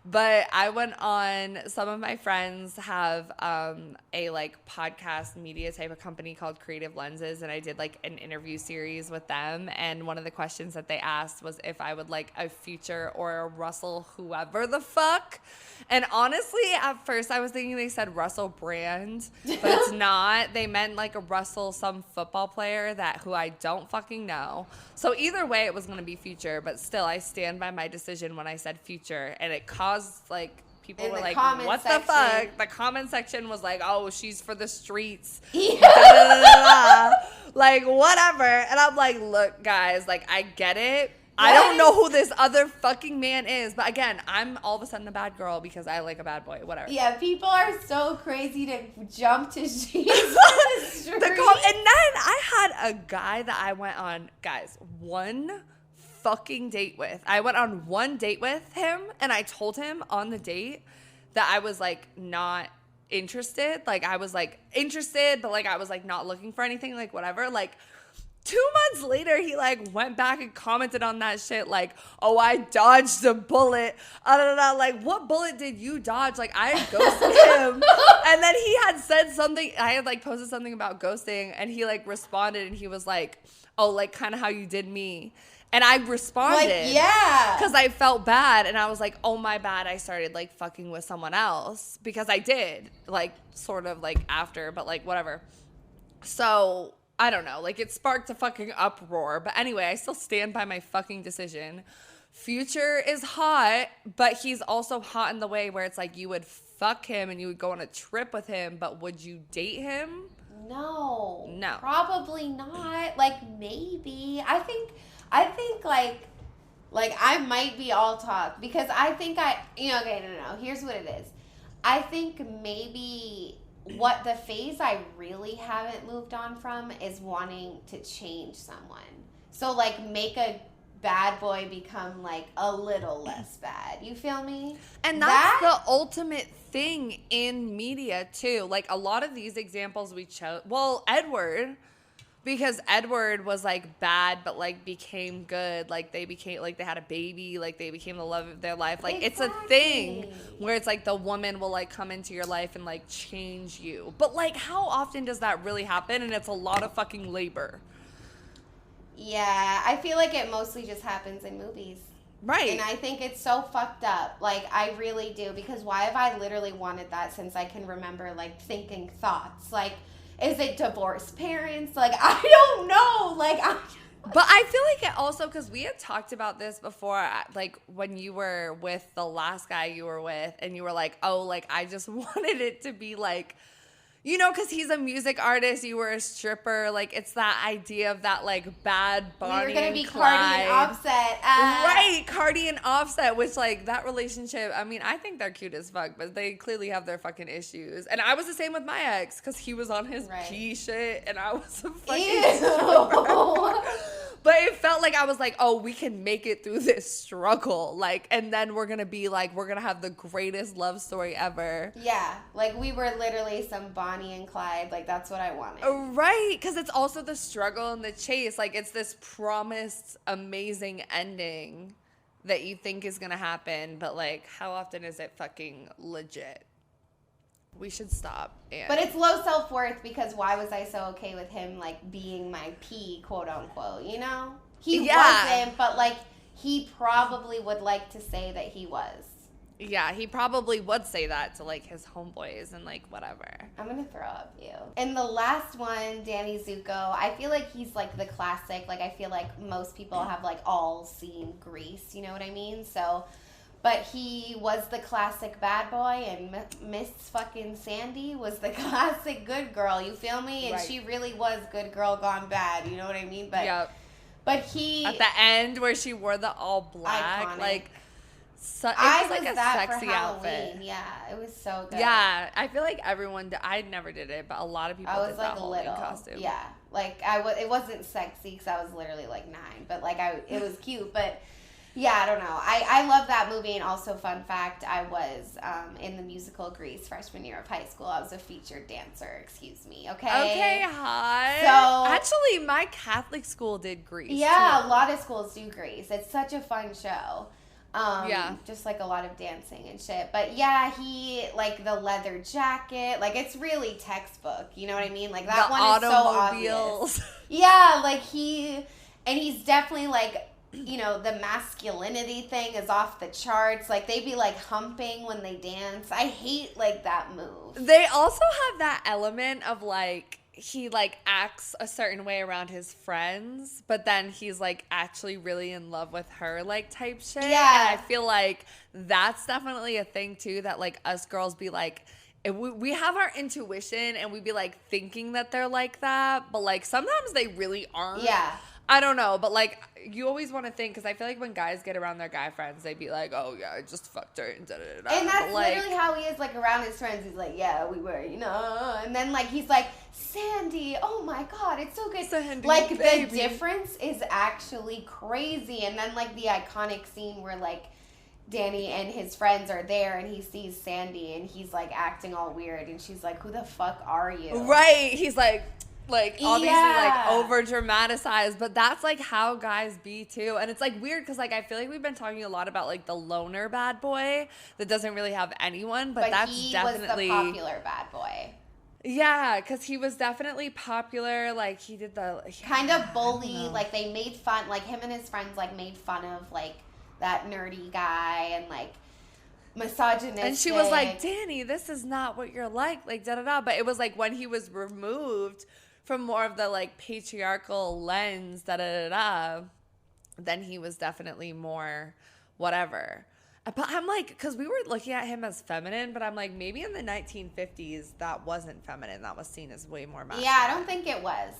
[SPEAKER 1] but I went on, some of my friends have a like podcast media type of company called Creative Lenses, and I did like an interview series with them, and one of the questions that they asked was if I would like a Future or a Russell whoever the fuck. And honestly, at first I was thinking they said Russell Brand, but it's not. They meant like a Russell, some football player who I don't fucking know. So either way, it was going to be Future, but still I stand by my decision when I said Future, and it caused like people were like, what the fuck? The comment section was like, oh, she's for the streets. Yeah. Da, da, da, da, da. Like, whatever. And I'm like, look, guys, like, I get it. I don't know who this other fucking man is. But again, I'm all of a sudden a bad girl because I like a bad boy. Whatever.
[SPEAKER 3] Yeah, people are so crazy to jump to she's on the street.
[SPEAKER 1] And then I had a guy that I went on, guys, one fucking date with. I went on one date with him, and I told him on the date that I was like not interested. Like I was like interested, but like I was like not looking for anything, like whatever. Like 2 months later, he like went back and commented on that shit like, oh, I dodged a bullet. Like, what bullet did you dodge? Like, I ghosted him. And then he had said something. I had like posted something about ghosting, and he like responded, and he was like, oh, like kind of how you did me. And I responded.
[SPEAKER 3] Like, yeah.
[SPEAKER 1] Because I felt bad. And I was like, oh, my bad. I started, like, fucking with someone else. Because I did. Like, sort of, like, after. But, like, whatever. So, I don't know. Like, it sparked a fucking uproar. But anyway, I still stand by my fucking decision. Future is hot. But he's also hot in the way where it's like you would fuck him and you would go on a trip with him. But would you date him?
[SPEAKER 3] No.
[SPEAKER 1] Probably
[SPEAKER 3] not. Like, maybe. I think like I might be all talk because I think no. Here's what it is. I think maybe what the phase I really haven't moved on from is wanting to change someone. So like make a bad boy become like a little less bad. You feel me?
[SPEAKER 1] And that's the ultimate thing in media too. Like a lot of these examples we chose. Well, Edward. Because Edward was, like, bad, but, like, became good. Like, they had a baby. Like, they became the love of their life. Like, It's a thing where it's, like, the woman will, like, come into your life and, like, change you. But, like, how often does that really happen? And it's a lot of fucking labor.
[SPEAKER 3] Yeah, I feel like it mostly just happens in movies.
[SPEAKER 1] Right.
[SPEAKER 3] And I think it's so fucked up. Like, I really do. Because why have I literally wanted that since I can remember, like, thinking thoughts? Like, is it divorced parents? Like, I don't know. Like,
[SPEAKER 1] But I feel like it also, because we had talked about this before, like, when you were with the last guy you were with, and you were like, oh, like, I just wanted it to be, like, you know, because he's a music artist, you were a stripper, like, it's that idea of that, like, bad Bonnie and Clyde. We were going to be
[SPEAKER 3] Cardi and Offset.
[SPEAKER 1] Right, Cardi and Offset, which, like, that relationship, I mean, I think they're cute as fuck, but they clearly have their fucking issues. And I was the same with my ex, because he was on his P shit, and I was a fucking stripper. But it felt like I was like, oh, we can make it through this struggle. Like, and then we're going to be like, we're going to have the greatest love story ever.
[SPEAKER 3] Yeah. Like, we were literally some Bonnie and Clyde. Like, that's what I wanted.
[SPEAKER 1] Right. Because it's also the struggle and the chase. Like, it's this promised amazing ending that you think is going to happen. But, like, how often is it fucking legit? We should stop.
[SPEAKER 3] But it's low self-worth because why was I so okay with him, like, being my P, quote unquote, you know? He wasn't, but, like, he probably would like to say that he was.
[SPEAKER 1] Yeah, he probably would say that to, like, his homeboys and, like, whatever.
[SPEAKER 3] I'm gonna throw up you. And the last one, Danny Zuko, I feel like he's, like, the classic. Like, I feel like most people have, like, all seen Grease, you know what I mean? So... But he was the classic bad boy, and Miss fucking Sandy was the classic good girl. You feel me? And she really was good girl gone bad. You know what I mean? But but he
[SPEAKER 1] at the end where she wore the all black,
[SPEAKER 3] iconic.
[SPEAKER 1] Like it
[SPEAKER 3] was
[SPEAKER 1] like a
[SPEAKER 3] that
[SPEAKER 1] sexy
[SPEAKER 3] for
[SPEAKER 1] outfit.
[SPEAKER 3] Yeah, it was so good.
[SPEAKER 1] Yeah, I feel like everyone. I never did it, but a lot of people did that Halloween costume.
[SPEAKER 3] Yeah, like it wasn't sexy because I was literally like 9, but like it was cute, but. Yeah, I don't know. I love that movie, and also, fun fact, I was in the musical Grease freshman year of high school. I was a featured dancer, excuse me, okay?
[SPEAKER 1] Okay, hot.
[SPEAKER 3] So...
[SPEAKER 1] Actually, my Catholic school did Grease,
[SPEAKER 3] yeah,
[SPEAKER 1] too.
[SPEAKER 3] a lot of schools do Grease. It's such a fun show. Just, like, a lot of dancing and shit. But, yeah, he, like, the leather jacket, like, it's really textbook, you know what I mean? Like, that one is so obvious. Yeah, like, he's definitely, like... You know, the masculinity thing is off the charts. Like, they be, like, humping when they dance. I hate, like, that move.
[SPEAKER 1] They also have that element of, like, he, like, acts a certain way around his friends, but then he's, like, actually really in love with her, like, type shit.
[SPEAKER 3] Yeah.
[SPEAKER 1] And I feel like that's definitely a thing, too, that, like, us girls be, like... We have our intuition, and we be, like, thinking that they're like that, but, like, sometimes they really aren't.
[SPEAKER 3] Yeah.
[SPEAKER 1] I don't know, but, like, you always want to think, because I feel like when guys get around their guy friends, they be like, oh, yeah, I just fucked her, and da-da-da-da.
[SPEAKER 3] And that's
[SPEAKER 1] but, like,
[SPEAKER 3] literally how he is, like, around his friends. He's like, yeah, we were, you know. And then, like, he's like, Sandy, oh, my God, it's so good.
[SPEAKER 1] Sandy,
[SPEAKER 3] like,
[SPEAKER 1] baby.
[SPEAKER 3] The difference is actually crazy. And then, like, the iconic scene where, like, Danny and his friends are there, and he sees Sandy, and he's, like, acting all weird. And she's like, who the fuck are you?
[SPEAKER 1] Right. He's like obviously like over dramatized, but that's like how guys be too. And it's like weird because like I feel like we've been talking a lot about like the loner bad boy that doesn't really have anyone, but that's
[SPEAKER 3] he
[SPEAKER 1] definitely
[SPEAKER 3] was the popular bad boy.
[SPEAKER 1] Yeah, because he was definitely popular. Like he did the
[SPEAKER 3] kind of bully. Like they made fun. Like him and his friends like made fun of like that nerdy guy and like misogynistic.
[SPEAKER 1] And she was like, Danny, this is not what you're like da-da-da. But it was like when he was removed from more of the like patriarchal lens, da-da-da-da, then he was definitely more whatever. But I'm like, because we were looking at him as feminine, but I'm like, maybe in the 1950s that wasn't feminine. That was seen as way more masculine.
[SPEAKER 3] Yeah, I don't think it was.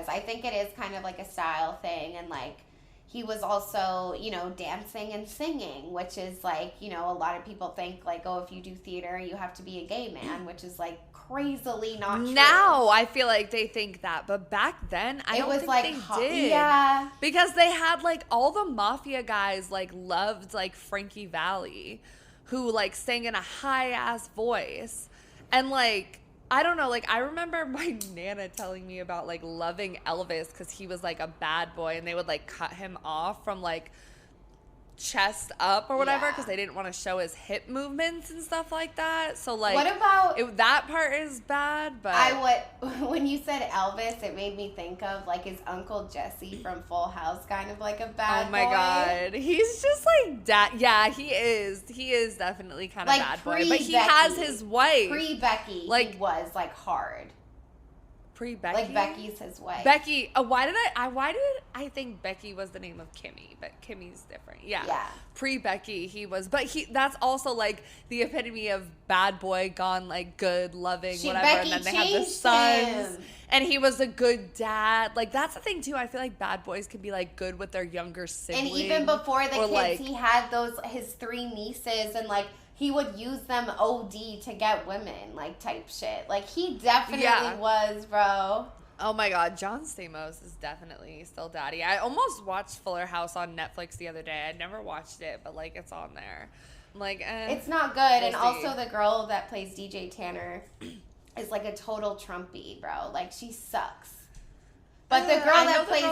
[SPEAKER 3] I think it is kind of like a style thing, and like he was also, you know, dancing and singing, which is like, you know, a lot of people think like, oh, if you do theater, you have to be a gay man, which is like crazily not true.
[SPEAKER 1] Now I feel like they think that, but back then I don't think like, they did.
[SPEAKER 3] Yeah,
[SPEAKER 1] because they had like all the mafia guys like loved like Frankie Valli, who like sang in a high ass voice, and like I don't know, like I remember my Nana telling me about like loving Elvis because he was like a bad boy, and they would like cut him off from like chest up or whatever because they didn't want to show his hip movements and stuff like that. So like,
[SPEAKER 3] what about
[SPEAKER 1] that part is bad? But
[SPEAKER 3] when you said Elvis, it made me think of like his Uncle Jesse from Full House, kind of like a bad boy.
[SPEAKER 1] Oh my God, he's just like that. Yeah, he is definitely kind of
[SPEAKER 3] like
[SPEAKER 1] bad boy, but he has his wife.
[SPEAKER 3] Pre-Becky, like he was like hard.
[SPEAKER 1] Pre-Becky?
[SPEAKER 3] Like Becky's his wife.
[SPEAKER 1] Becky. Why did I think Becky was the name of Kimmy, but Kimmy's different. Yeah.
[SPEAKER 3] Yeah.
[SPEAKER 1] Pre-Becky, he was, but that's also like the epitome of bad boy gone like good, loving, whatever.
[SPEAKER 3] Becky
[SPEAKER 1] and then they have the sons.
[SPEAKER 3] Him.
[SPEAKER 1] And he was a good dad. Like that's the thing too. I feel like bad boys can be like good with their younger siblings.
[SPEAKER 3] And even before the kids,
[SPEAKER 1] like,
[SPEAKER 3] he had his 3 nieces, and like he would use them OD to get women, like type shit. Like he definitely was, bro.
[SPEAKER 1] Oh my God, John Stamos is definitely still daddy. I almost watched Fuller House on Netflix the other day. I never watched it, but like it's on there. I'm like,
[SPEAKER 3] It's not good. And also the girl that plays DJ Tanner is like a total Trumpy, bro. Like she sucks. But the girl that plays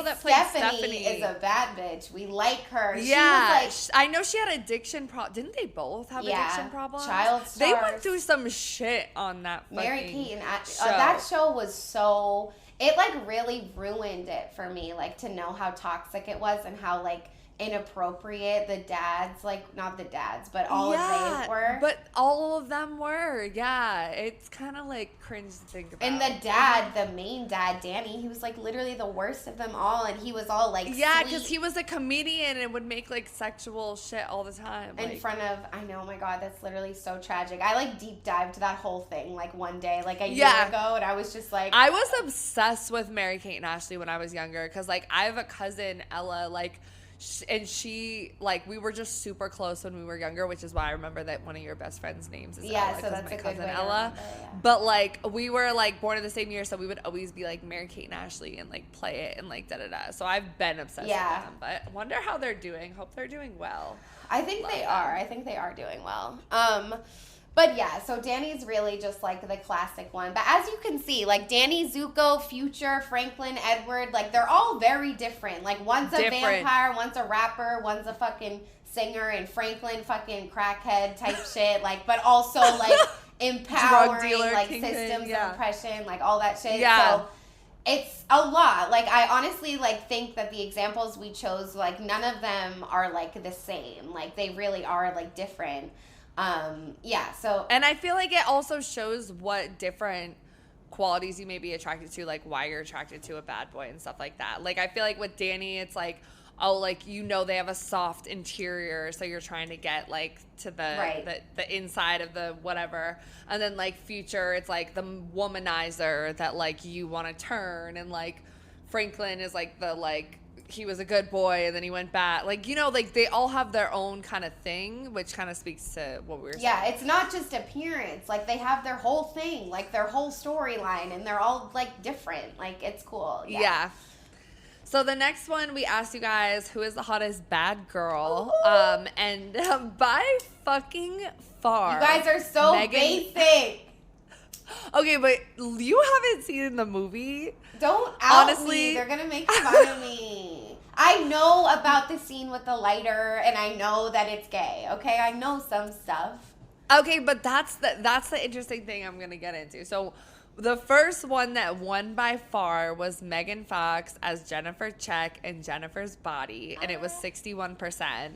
[SPEAKER 3] Stephanie is a bad bitch. We like her.
[SPEAKER 1] Yeah,
[SPEAKER 3] she was
[SPEAKER 1] I know she had addiction problems. Didn't they both have addiction problems?
[SPEAKER 3] Child stars.
[SPEAKER 1] They went through some shit on that fucking
[SPEAKER 3] Mary-Kate and
[SPEAKER 1] show.
[SPEAKER 3] That show was so... It, like, really ruined it for me, like, to know how toxic it was and how, like, inappropriate the dads, like, not the dads, but all of them were.
[SPEAKER 1] But all of them were, yeah. It's kind of, like, cringe to think about.
[SPEAKER 3] And the dad, the main dad, Danny, he was, like, literally the worst of them all, and he was all, like,
[SPEAKER 1] yeah, because he was a comedian and would make, like, sexual shit all the time.
[SPEAKER 3] In front of, I know, oh my God, that's literally so tragic. I, like, deep dived that whole thing, like, one day, like, a year ago, and I was just, like...
[SPEAKER 1] I was obsessed with Mary-Kate and Ashley when I was younger, because, like, I have a cousin, Ella, like... And she, like, we were just super close when we were younger, which is why I remember that one of your best friend's names is Ella.
[SPEAKER 3] So that's
[SPEAKER 1] my
[SPEAKER 3] a good
[SPEAKER 1] cousin
[SPEAKER 3] way
[SPEAKER 1] Ella.
[SPEAKER 3] To remember,
[SPEAKER 1] But, like, we were, like, born in the same year, so we would always be, like, Mary-Kate and Ashley and, like, play it and, like, da-da-da. So I've been obsessed with them. But I wonder how they're doing. Hope they're doing well.
[SPEAKER 3] I think they are. I think they are doing well. But yeah, so Danny's really just like the classic one. But as you can see, like Danny, Zuko, Future, Franklin, Edward, like they're all very different. Like one's a vampire, one's a rapper, one's a fucking singer, and Franklin fucking crackhead type shit. Like, but also like empowering, dealer, like systems of oppression, like all that shit.
[SPEAKER 1] Yeah.
[SPEAKER 3] So it's a lot. Like I honestly like think that the examples we chose, like none of them are like the same. Like they really are like different. So...
[SPEAKER 1] And I feel like it also shows what different qualities you may be attracted to, like why you're attracted to a bad boy and stuff like that. Like, I feel like with Danny, it's like, oh, like, you know they have a soft interior, so you're trying to get, like, to the inside of the whatever. And then, like, Future, it's like the womanizer that, like, you want to turn. And, like, Franklin is, like, the, like... he was a good boy and then he went bad. Like, you know, like they all have their own kind of thing, which kind of speaks to what we were saying.
[SPEAKER 3] Yeah, it's not just appearance. Like they have their whole thing, like their whole storyline, and they're all like different. Like it's cool. Yeah.
[SPEAKER 1] So the next one, we asked you guys, who is the hottest bad girl? And by fucking far.
[SPEAKER 3] You guys are so basic.
[SPEAKER 1] Okay, but you haven't seen the movie.
[SPEAKER 3] Don't out me. They're going to make fun of me. I know about the scene with the lighter, and I know that it's gay, okay? I know some stuff.
[SPEAKER 1] Okay, but that's the interesting thing I'm going to get into. So the first one that won by far was Megan Fox as Jennifer Check in Jennifer's Body, and it was 61%.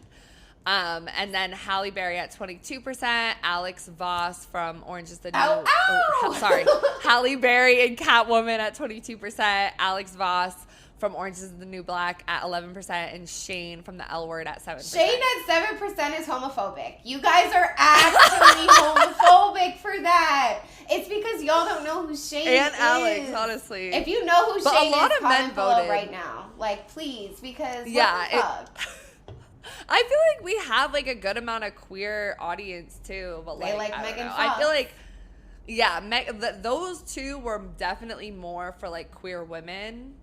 [SPEAKER 1] And then Halle Berry at 22%, Alex Voss from Orange is the New... Halle Berry and Catwoman at 22%, Alex Voss from Orange is the New Black at 11%, and Shane from The L Word at 7%.
[SPEAKER 3] Shane at 7% is homophobic. You guys are actually homophobic for that. It's because y'all don't know who Shane is.
[SPEAKER 1] And Alex, honestly.
[SPEAKER 3] If you know who Shane is, comment below right now. Like, please, because what the fuck?
[SPEAKER 1] I feel like we have like a good amount of queer audience too, but like,
[SPEAKER 3] they like Megan Fox.
[SPEAKER 1] I feel like, those two were definitely more for like queer women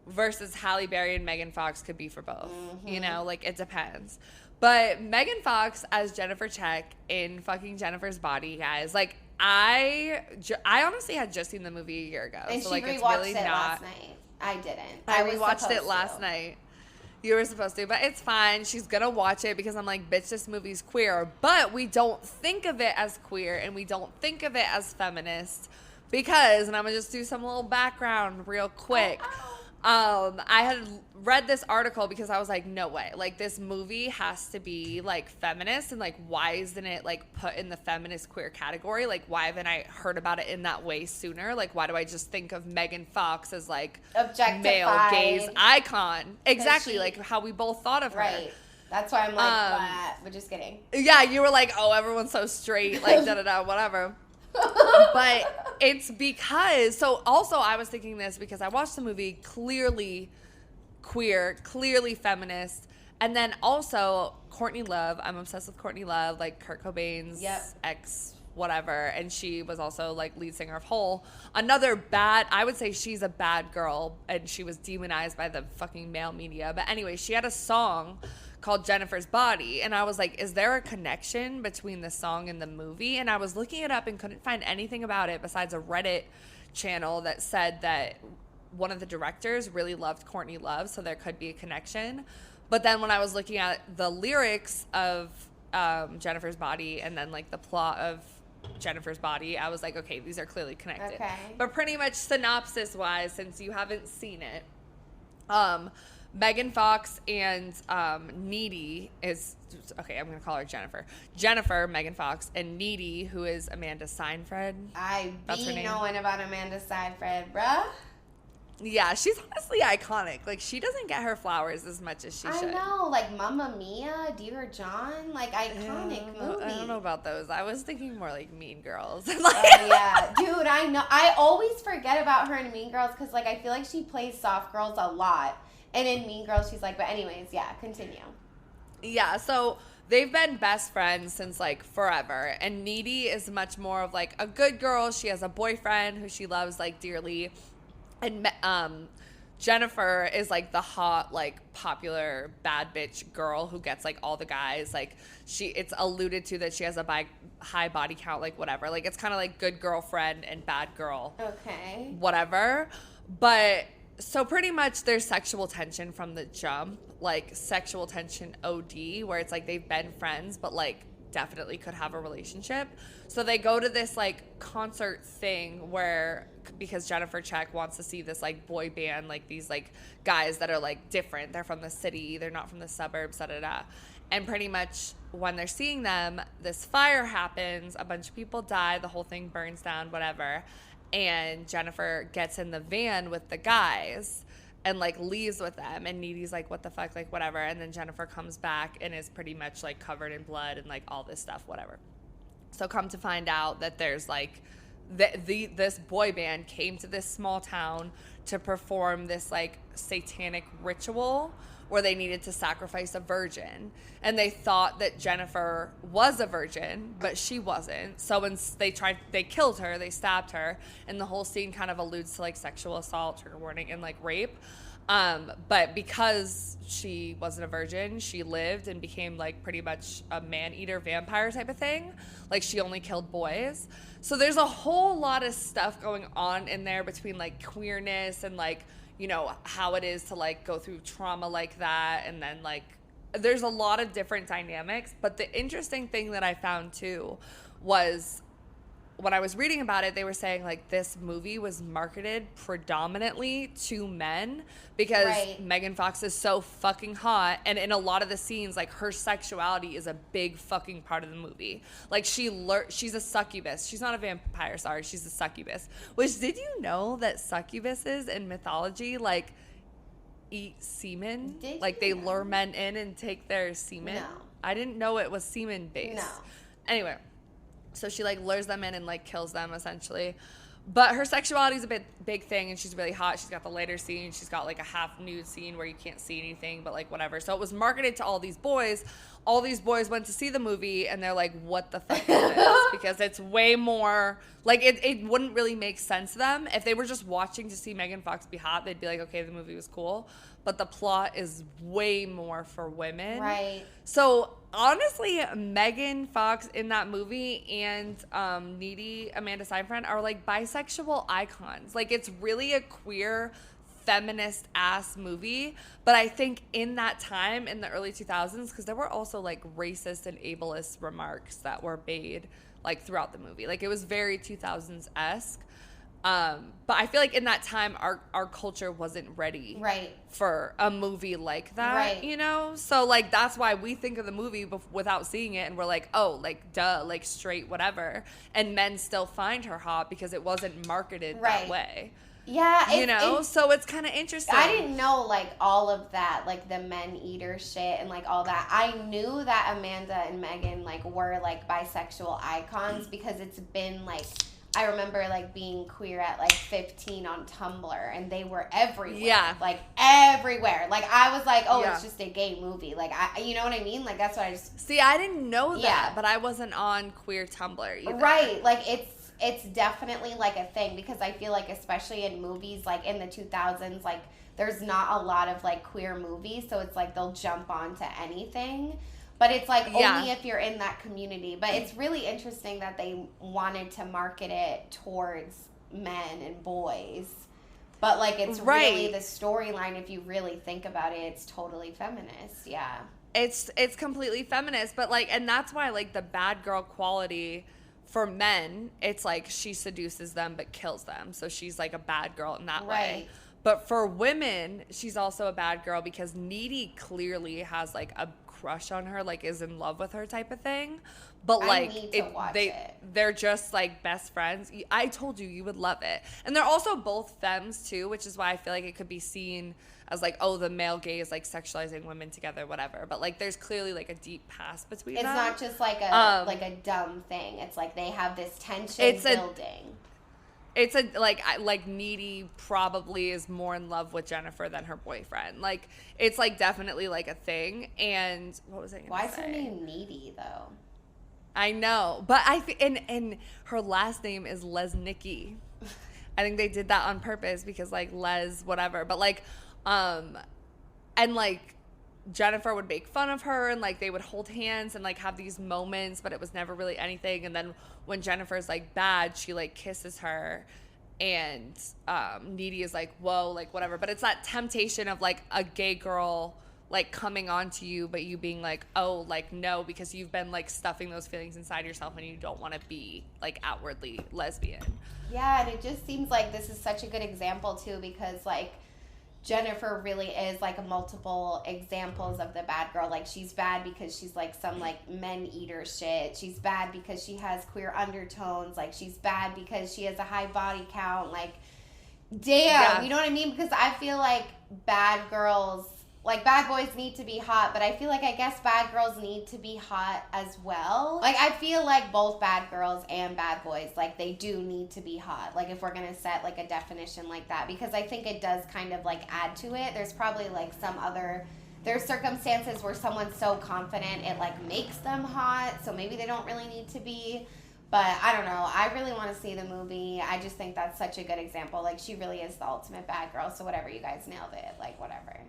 [SPEAKER 1] versus Halle Berry and Megan Fox could be for both. Mm-hmm. You know, like it depends. But Megan Fox as Jennifer Check in fucking Jennifer's Body, guys, like I honestly had just seen the movie a year ago,
[SPEAKER 3] and
[SPEAKER 1] so
[SPEAKER 3] she
[SPEAKER 1] like
[SPEAKER 3] rewatched
[SPEAKER 1] it's really
[SPEAKER 3] it
[SPEAKER 1] not.
[SPEAKER 3] Last night. I didn't.
[SPEAKER 1] I rewatched it last night. You were supposed to, but it's fine. She's going to watch it because I'm like, bitch, this movie's queer. But we don't think of it as queer and we don't think of it as feminist because, and I'm going to just do some little background real quick. I had read this article because I was like, no way. Like, this movie has to be, like, feminist. And, like, why isn't it, like, put in the feminist queer category? Like, why haven't I heard about it in that way sooner? Like, why do I just think of Megan Fox as, like, male gaze icon? Exactly, like, how we both thought of her.
[SPEAKER 3] Right. That's why I'm like, what? But just kidding.
[SPEAKER 1] Yeah, you were like, oh, everyone's so straight, like, da-da-da, whatever. But it's because, so also I was thinking this because I watched the movie, clearly queer, clearly feminist, and then also Courtney Love. I'm obsessed with Courtney Love, like Kurt Cobain's ex whatever, and she was also like lead singer of Hole. Another bad, I would say she's a bad girl, and she was demonized by the fucking male media. But anyway, she had a song called Jennifer's Body, and I was like, is there a connection between the song and the movie? And I was looking it up and couldn't find anything about it besides a Reddit channel that said that one of the directors really loved Courtney Love, so there could be a connection. But then when I was looking at the lyrics of Jennifer's Body and then like the plot of Jennifer's Body, I was like, okay, these are clearly connected. Okay. But pretty much synopsis wise, since you haven't seen it, Megan Fox and Needy is, okay, I'm going to call her Jennifer, Megan Fox, and Needy, who is Amanda Seyfried.
[SPEAKER 3] I be knowing about Amanda Seyfried, bruh.
[SPEAKER 1] Yeah, she's honestly iconic. Like, she doesn't get her flowers as much as she should.
[SPEAKER 3] I know, like Mamma Mia, Dear John, like iconic movies.
[SPEAKER 1] I don't know about those. I was thinking more like Mean Girls.
[SPEAKER 3] Yeah, dude, I know. I always forget about her in Mean Girls because, like, I feel like she plays soft girls a lot. And in Mean Girls, she's like, but anyways, yeah, continue.
[SPEAKER 1] Yeah, so they've been best friends since, like, forever. And Needy is much more of, like, a good girl. She has a boyfriend who she loves, like, dearly. And Jennifer is, like, the hot, like, popular bad bitch girl who gets, like, all the guys. Like, it's alluded to that she has a high body count, like, whatever. Like, it's kind of like good girlfriend and bad girl.
[SPEAKER 3] Okay.
[SPEAKER 1] Whatever. But so pretty much there's sexual tension from the jump. Like, sexual tension OD, where it's, like, they've been friends, but, like, definitely could have a relationship. So they go to this, like, concert thing where, because Jennifer Check wants to see this, like, boy band, like, these, like, guys that are, like, different. They're from the city. They're not from the suburbs, da-da-da. And pretty much when they're seeing them, this fire happens. A bunch of people die. The whole thing burns down, whatever. And Jennifer gets in the van with the guys and, like, leaves with them. And Needy's like, what the fuck, like, whatever. And then Jennifer comes back and is pretty much, like, covered in blood and, like, all this stuff, whatever. So come to find out that there's, like, this boy band came to this small town to perform this, like, satanic ritual where they needed to sacrifice a virgin. And they thought that Jennifer was a virgin, but she wasn't. So when they killed her, they stabbed her, and the whole scene kind of alludes to, like, sexual assault, trigger warning, and, like, rape. But because she wasn't a virgin, she lived and became, like, pretty much a man-eater vampire type of thing. Like, she only killed boys. So there's a whole lot of stuff going on in there between, like, queerness and, like, you know, how it is to, like, go through trauma like that. And then, like, there's a lot of different dynamics. But the interesting thing that I found, too, was when I was reading about it, they were saying, like, this movie was marketed predominantly to men because Megan Fox is so fucking hot. And in a lot of the scenes, like, her sexuality is a big fucking part of the movie. Like, she's a succubus. She's not a vampire, sorry. She's a succubus. Which, did you know that succubuses in mythology, like, eat semen? Like, they lure men in and take their semen?
[SPEAKER 3] No.
[SPEAKER 1] I didn't know it was semen-based.
[SPEAKER 3] No.
[SPEAKER 1] Anyway. So she, like, lures them in and, like, kills them, essentially. But her sexuality is a big thing, and she's really hot. She's got the later scene. She's got, like, a half-nude scene where you can't see anything, but, like, whatever. So it was marketed to all these boys. All these boys went to see the movie, and they're like, what the fuck is this? Because it's way more, like, it wouldn't really make sense to them. If they were just watching to see Megan Fox be hot, they'd be like, okay, the movie was cool. But the plot is way more for women.
[SPEAKER 3] Right.
[SPEAKER 1] So, honestly, Megan Fox in that movie and Needy, Amanda Seyfried, are, like, bisexual icons. Like, it's really a queer, feminist-ass movie. But I think in that time, in the early 2000s, because there were also, like, racist and ableist remarks that were made, like, throughout the movie. Like, it was very 2000s-esque. But I feel like in that time, our culture wasn't ready for a movie like that, you know? So, like, that's why we think of the movie without seeing it, and we're like, oh, like, duh, like, straight, whatever. And men still find her hot because it wasn't marketed that way.
[SPEAKER 3] Yeah.
[SPEAKER 1] You know? So it's kind of interesting.
[SPEAKER 3] I didn't know, like, all of that, like, the men eater shit and, like, all that. I knew that Amanda and Megan, like, were, like, bisexual icons because it's been, like, I remember like being queer at like 15 on Tumblr, and they were everywhere.
[SPEAKER 1] Yeah.
[SPEAKER 3] Like everywhere. Like I was like, oh,
[SPEAKER 1] Yeah.
[SPEAKER 3] it's just a gay movie. Like you know what I mean? Like that's what I just.
[SPEAKER 1] See, I didn't know that,
[SPEAKER 3] Yeah.
[SPEAKER 1] but I wasn't on queer Tumblr either.
[SPEAKER 3] Right. Like it's definitely like a thing, because I feel like especially in movies like in the 2000s, like there's not a lot of like queer movies, so it's like they'll jump onto anything. But it's like only if you're in that community. But it's really interesting that they wanted to market it towards men and boys. But like it's really the storyline, if you really think about it, it's totally feminist. Yeah.
[SPEAKER 1] It's completely feminist, but like, and that's why like the bad girl quality for men, it's like she seduces them but kills them. So she's like a bad girl in that way. But for women, she's also a bad girl because Needy clearly has like a crush on her, like is in love with her type of thing. But like they're just like best friends. I told you would love it. And they're also both femmes too, which is why I feel like it could be seen as like, oh, the male gaze like sexualizing women together, whatever. But like there's clearly like a deep past between them.
[SPEAKER 3] It's not just like a dumb thing. It's like they have this tension building.
[SPEAKER 1] It's a like Needy probably is more in love with Jennifer than her boyfriend. Like it's like definitely like a thing. And what was I gonna say?
[SPEAKER 3] Why is her name Needy though?
[SPEAKER 1] I know, but I think and her last name is Lesnicki. I think they did that on purpose because like Les whatever. But like and like Jennifer would make fun of her, and like they would hold hands and like have these moments, but it was never really anything. And then when Jennifer's like bad, she like kisses her, and Needy is like, whoa, like whatever. But it's that temptation of like a gay girl like coming onto you, but you being like, oh, like no, because you've been like stuffing those feelings inside yourself and you don't want to be like outwardly lesbian.
[SPEAKER 3] Yeah, and it just seems like this is such a good example too, because like Jennifer really is like multiple examples of the bad girl. Like she's bad because she's like some like men eater shit. She's bad because she has queer undertones. Like she's bad because she has a high body count. Like damn, you know what I mean? Because I feel like bad girls, like bad boys need to be hot, but I feel like I guess bad girls need to be hot as well. Like I feel like both bad girls and bad boys, like they do need to be hot. Like if we're gonna set like a definition like that, because I think it does kind of like add to it. There's probably like there's circumstances where someone's so confident it like makes them hot, so maybe they don't really need to be. But I don't know. I really want to see the movie. I just think that's such a good example. Like she really is the ultimate bad girl. So whatever, you guys nailed it. Like whatever.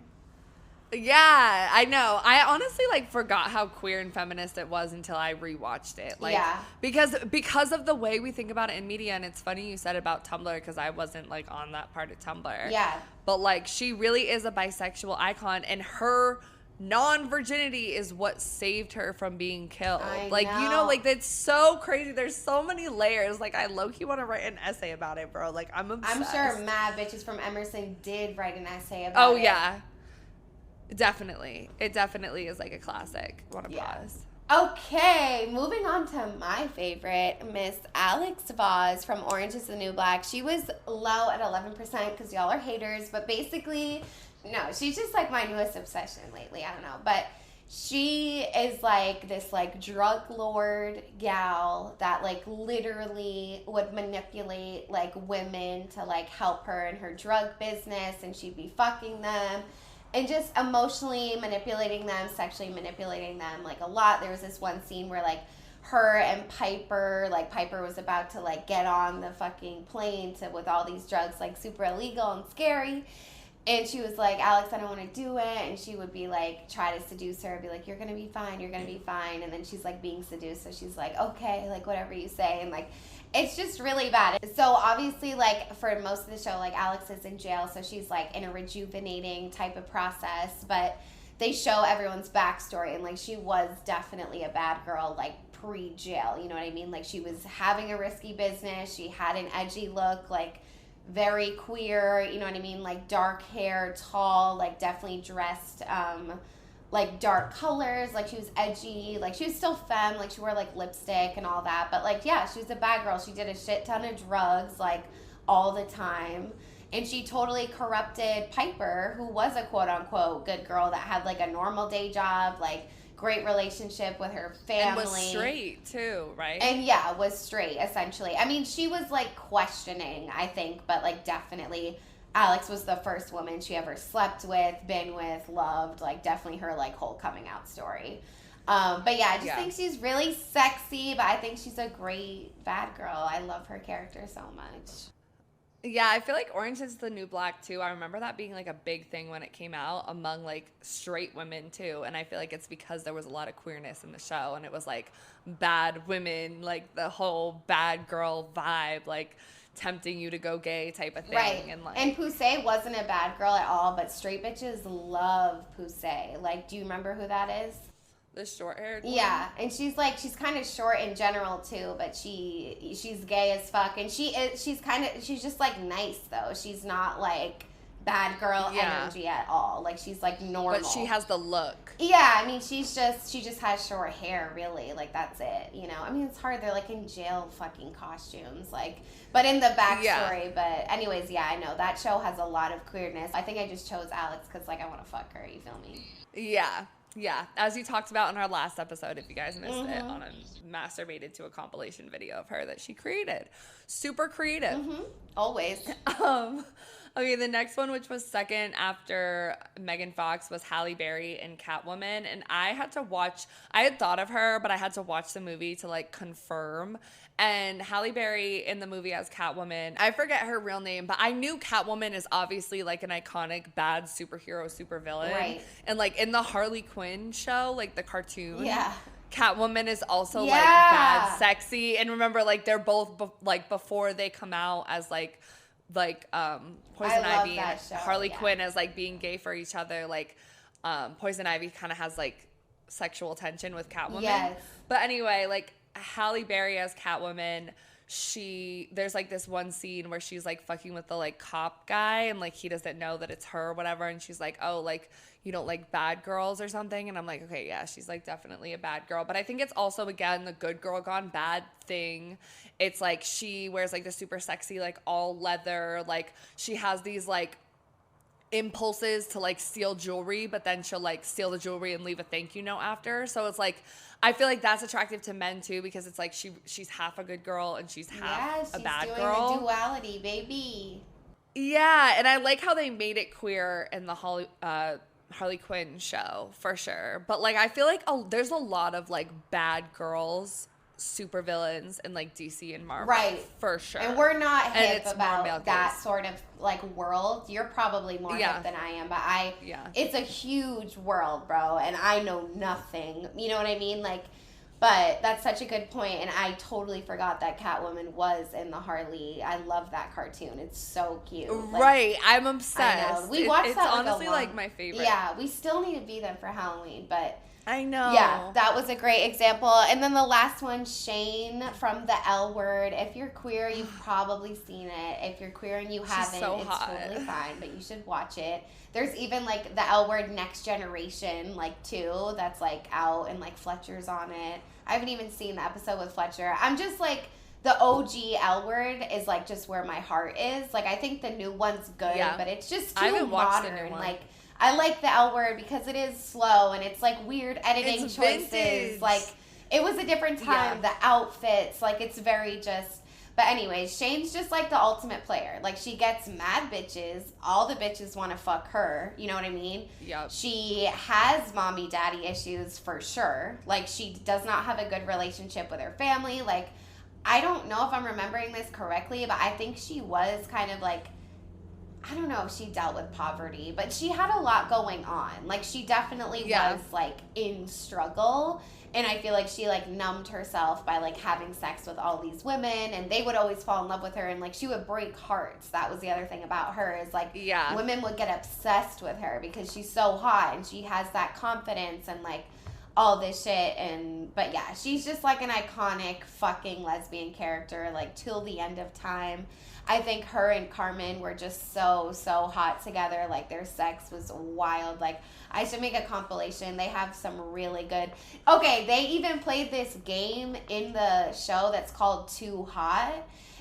[SPEAKER 1] Yeah, I know. I honestly like forgot how queer and feminist it was until I rewatched it. Like,
[SPEAKER 3] yeah.
[SPEAKER 1] Because of the way we think about it in media, and it's funny you said about Tumblr because I wasn't like on that part of Tumblr.
[SPEAKER 3] Yeah.
[SPEAKER 1] But like she really is a bisexual icon, and her non-virginity is what saved her from being killed. Like you know, like that's so crazy. There's so many layers. Like I low-key want to write an essay about it, bro. Like I'm obsessed.
[SPEAKER 3] I'm sure mad bitches from Emerson did write an essay about it.
[SPEAKER 1] Oh yeah. Definitely. It definitely is like a classic. Want to pause.
[SPEAKER 3] Okay, moving on to my favorite, Miss Alex Voss from Orange is the New Black. She was low at 11% because y'all are haters, but basically, no, she's just like my newest obsession lately. I don't know, but she is like this like drug lord gal that like literally would manipulate like women to like help her in her drug business, and she'd be fucking them. And just emotionally manipulating them, sexually manipulating them, like a lot. There was this one scene where, like, her and Piper was about to, like, get on the fucking plane with all these drugs, like, super illegal and scary. And she was like, Alex, I don't want to do it. And she would be, like, try to seduce her, be like, you're going to be fine, you're going to be fine. And then she's, like, being seduced, so she's like, okay, like, whatever you say. And, like, it's just really bad. So obviously, like, for most of the show, like, Alex is in jail, so she's like in a rejuvenating type of process, but they show everyone's backstory, and like she was definitely a bad girl, like pre-jail, you know what I mean? Like she was having a risky business, she had an edgy look, like very queer, you know what I mean? Like dark hair, tall, like definitely dressed like dark colors, like she was edgy, like she was still femme, like she wore like lipstick and all that, but like yeah, she was a bad girl. She did a shit ton of drugs like all the time, and she totally corrupted Piper, who was a quote unquote good girl that had like a normal day job, like great relationship with her family.
[SPEAKER 1] And was straight, too, right?
[SPEAKER 3] And, yeah, was straight, essentially. I mean, she was, like, questioning, I think, but, like, definitely Alex was the first woman she ever slept with, been with, loved, like, definitely her, like, whole coming out story. But, yeah, I just think she's really sexy, but I think she's a great bad girl. I love her character so much.
[SPEAKER 1] Yeah, I feel like Orange is the New Black, too. I remember that being, like, a big thing when it came out among, like, straight women, too. And I feel like it's because there was a lot of queerness in the show. And it was, like, bad women, like, the whole bad girl vibe, like, tempting you to go gay type of thing.
[SPEAKER 3] Right.
[SPEAKER 1] And
[SPEAKER 3] Poussey wasn't a bad girl at all, but straight bitches love Poussey. Like, do you remember who that is?
[SPEAKER 1] the short-haired one?
[SPEAKER 3] Yeah, and she's kind of short in general too, but she's gay as fuck, and she's just like nice though. She's not like bad girl energy at all. Like she's like normal.
[SPEAKER 1] But she has the look.
[SPEAKER 3] Yeah, I mean she just has short hair really. Like that's it, you know. I mean it's hard. They're like in jail fucking costumes. Like but in the backstory. But anyways, yeah, I know that show has a lot of queerness. I think I just chose Alex because like I want to fuck her. You feel me?
[SPEAKER 1] Yeah. Yeah, as you talked about in our last episode, if you guys missed it, on a masturbated to a compilation video of her that she created. Super creative.
[SPEAKER 3] Always.
[SPEAKER 1] Okay, the next one, which was second after Megan Fox, was Halle Berry in Catwoman. And I had thought of her, but I had to watch the movie to like confirm. And Halle Berry in the movie as Catwoman, I forget her real name, but I knew Catwoman is obviously like an iconic bad superhero, supervillain. Right. And like in the Harley Quinn show, like the cartoon. Yeah. Catwoman is also like bad sexy. And remember, like they're both like before they come out as like Poison Ivy and Harley Quinn as like being gay for each other. Like Poison Ivy kind of has like sexual tension with Catwoman. Yes. But anyway, like Halle Berry as Catwoman, there's like this one scene where she's like fucking with the like cop guy and like he doesn't know that it's her or whatever, and she's like, oh, like you don't like bad girls or something, and I'm like, okay, yeah, she's like definitely a bad girl. But I think it's also again the good girl gone bad thing. It's like she wears like the super sexy like all leather, like she has these like impulses to like steal jewelry, but then she'll like steal the jewelry and leave a thank you note after. So it's like I feel like that's attractive to men too, because it's like she's half a good girl and she's half a bad girl.
[SPEAKER 3] She's doing the duality, baby.
[SPEAKER 1] Yeah, and I like how they made it queer in the Harley Quinn show for sure. But like I feel like there's a lot of like bad girls supervillains in like DC and Marvel, right? For sure. And
[SPEAKER 3] we're not hip about that sort of like world. You're probably more hip than I am, but it's a huge world, bro, and I know nothing. You know what I mean? Like, but that's such a good point, and I totally forgot that Catwoman was in the Harley. I love that cartoon. It's so cute. Like,
[SPEAKER 1] right, I'm obsessed.
[SPEAKER 3] We watched that.
[SPEAKER 1] It's honestly like my favorite.
[SPEAKER 3] Yeah, we still need to be them for Halloween, but.
[SPEAKER 1] I know.
[SPEAKER 3] Yeah, that was a great example. And then the last one, Shane from The L Word. If you're queer, you've probably seen it. If you're queer and you haven't, it's totally fine, but you should watch it. There's even like The L Word Next Generation, like 2, that's like out and like Fletcher's on it. I haven't even seen the episode with Fletcher. I'm just like, the OG L Word is like just where my heart is. Like I think the new one's good, but it's just too modern. Like I like the L Word because it is slow and it's like weird editing choices. Vintage. Like it was a different time. The outfits, like it's very just. But anyways, Shane's just like the ultimate player. Like she gets mad bitches. All the bitches want to fuck her. You know what I mean? Yep. She has mommy daddy issues for sure. Like she does not have a good relationship with her family. Like I don't know if I'm remembering this correctly, but I think she was kind of like. I don't know if she dealt with poverty, but she had a lot going on. Like, she definitely was, like, in struggle. And I feel like she, like, numbed herself by, like, having sex with all these women. And they would always fall in love with her. And, like, she would break hearts. That was the other thing about her is, like, women would get obsessed with her because she's so hot. And she has that confidence and, like, all this shit. But, yeah, she's just, like, an iconic fucking lesbian character, like, till the end of time. I think her and Carmen were just so hot together. Like, their sex was wild. Like, I should make a compilation. They have some really good... Okay, they even played this game in the show that's called Too Hot.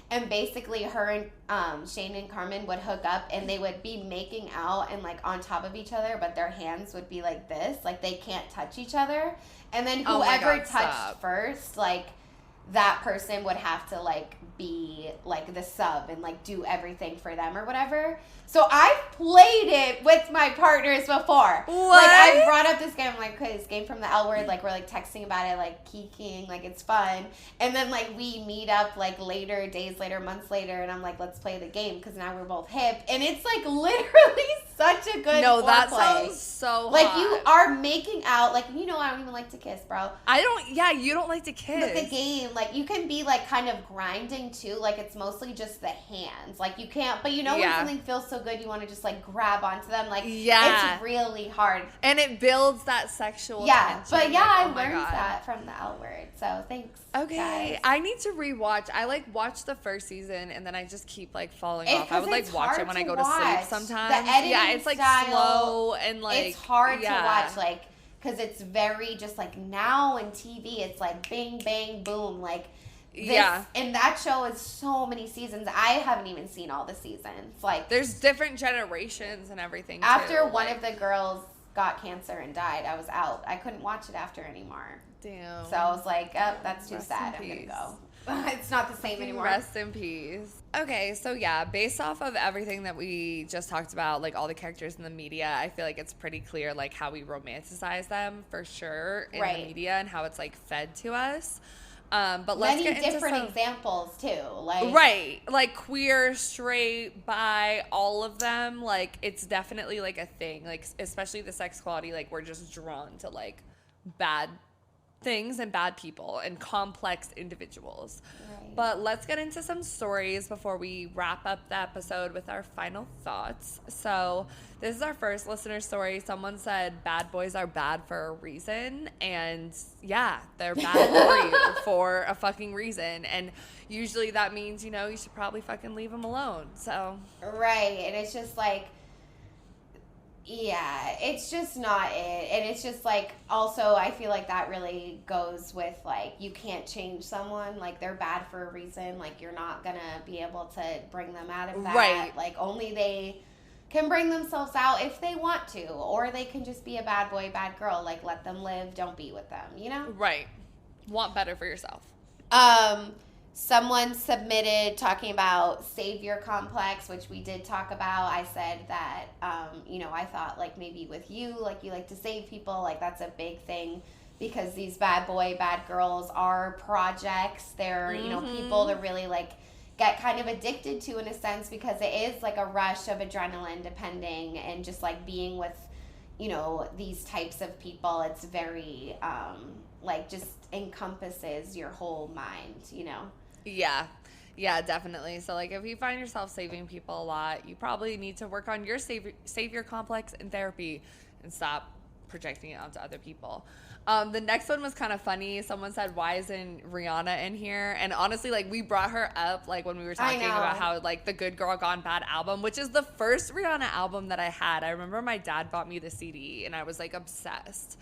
[SPEAKER 3] And basically her and Shane and Carmen would hook up and they would be making out and like on top of each other, but their hands would be like this, like they can't touch each other. And then whoever touched first, like that person would have to like be like the sub and like do everything for them or whatever. So I've played it with my partners before.
[SPEAKER 1] What?
[SPEAKER 3] Like I brought up this game, I'm like, okay, this game from the L Word, like we're like texting about it, like kikiing, like it's fun. And then like we meet up like later, days later, months later, and I'm like, let's play the game because now we're both hip. And it's like literally such a good
[SPEAKER 1] No, that
[SPEAKER 3] foreplay.
[SPEAKER 1] sounds so
[SPEAKER 3] like
[SPEAKER 1] hot.
[SPEAKER 3] you are making out, like you know I don't even like to kiss, bro.
[SPEAKER 1] You don't like to kiss.
[SPEAKER 3] But the game, like you can be like kind of grinding too, like it's mostly just the hands. Like you can't, but you know when something feels so good, you want to just like grab onto them. Like it's really hard.
[SPEAKER 1] And it builds that sexual tension.
[SPEAKER 3] But yeah,
[SPEAKER 1] like,
[SPEAKER 3] I learned that from the L Word. So thanks.
[SPEAKER 1] Okay,
[SPEAKER 3] guys.
[SPEAKER 1] I need to rewatch. I like watched the first season and then I just keep like falling off. I would like watch it when I go to sleep sometimes.
[SPEAKER 3] The editing
[SPEAKER 1] it's like
[SPEAKER 3] style,
[SPEAKER 1] slow and like
[SPEAKER 3] it's hard to watch, like because it's very just like now in TV, it's like bang bang boom, like. And that show is so many seasons. I haven't even seen all the seasons. Like
[SPEAKER 1] there's different generations and everything.
[SPEAKER 3] After
[SPEAKER 1] too.
[SPEAKER 3] one of the girls got cancer and died, I was out. I couldn't watch it after anymore.
[SPEAKER 1] Damn.
[SPEAKER 3] So I was like, oh, that's too sad. I'm gonna go. It's not the same anymore.
[SPEAKER 1] Rest in peace. Okay, so yeah, based off of everything that we just talked about, like all the characters in the media, I feel like it's pretty clear like how we romanticize them for sure in the media and how it's like fed to us. But let's get into
[SPEAKER 3] different examples too, like
[SPEAKER 1] queer, straight, bi, all of them. Like it's definitely like a thing. Like especially the sex quality. Like we're just drawn to like bad things and bad people and complex individuals. Right. But let's get into some stories before we wrap up the episode with our final thoughts. So this is our first listener story. Someone said bad boys are bad for a reason. And yeah, they're bad for you for a fucking reason. And usually that means, you know, you should probably fucking leave them alone. So.
[SPEAKER 3] Right. And it's just like, yeah, it's just not it. And it's just like, also, I feel like that really goes with like, you can't change someone. Like, they're bad for a reason. Like, you're not going to be able to bring them out of that.
[SPEAKER 1] Right.
[SPEAKER 3] Like, only they can bring themselves out if they want to. Or they can just be a bad boy, bad girl. Like, let them live. Don't be with them, you know?
[SPEAKER 1] Right. Want better for yourself.
[SPEAKER 3] Someone submitted talking about savior complex, which we did talk about. I said that, you know, I thought like maybe with you, like you like to save people, like that's a big thing because these bad boy, bad girls are projects. They're, you know, people to really like get kind of addicted to in a sense because it is like a rush of adrenaline depending and just like being with, you know, these types of people. It's very, like just encompasses your whole mind, you know?
[SPEAKER 1] Yeah, definitely. So, like, if you find yourself saving people a lot, you probably need to work on your savior complex in therapy and stop projecting it onto other people. The next one was kind of funny. Someone said, why isn't Rihanna in here? And honestly, like, we brought her up, like, when we were talking about how, like, the Good Girl Gone Bad album, which is the first Rihanna album that I had. I remember my dad bought me the CD, and I was, like, obsessed.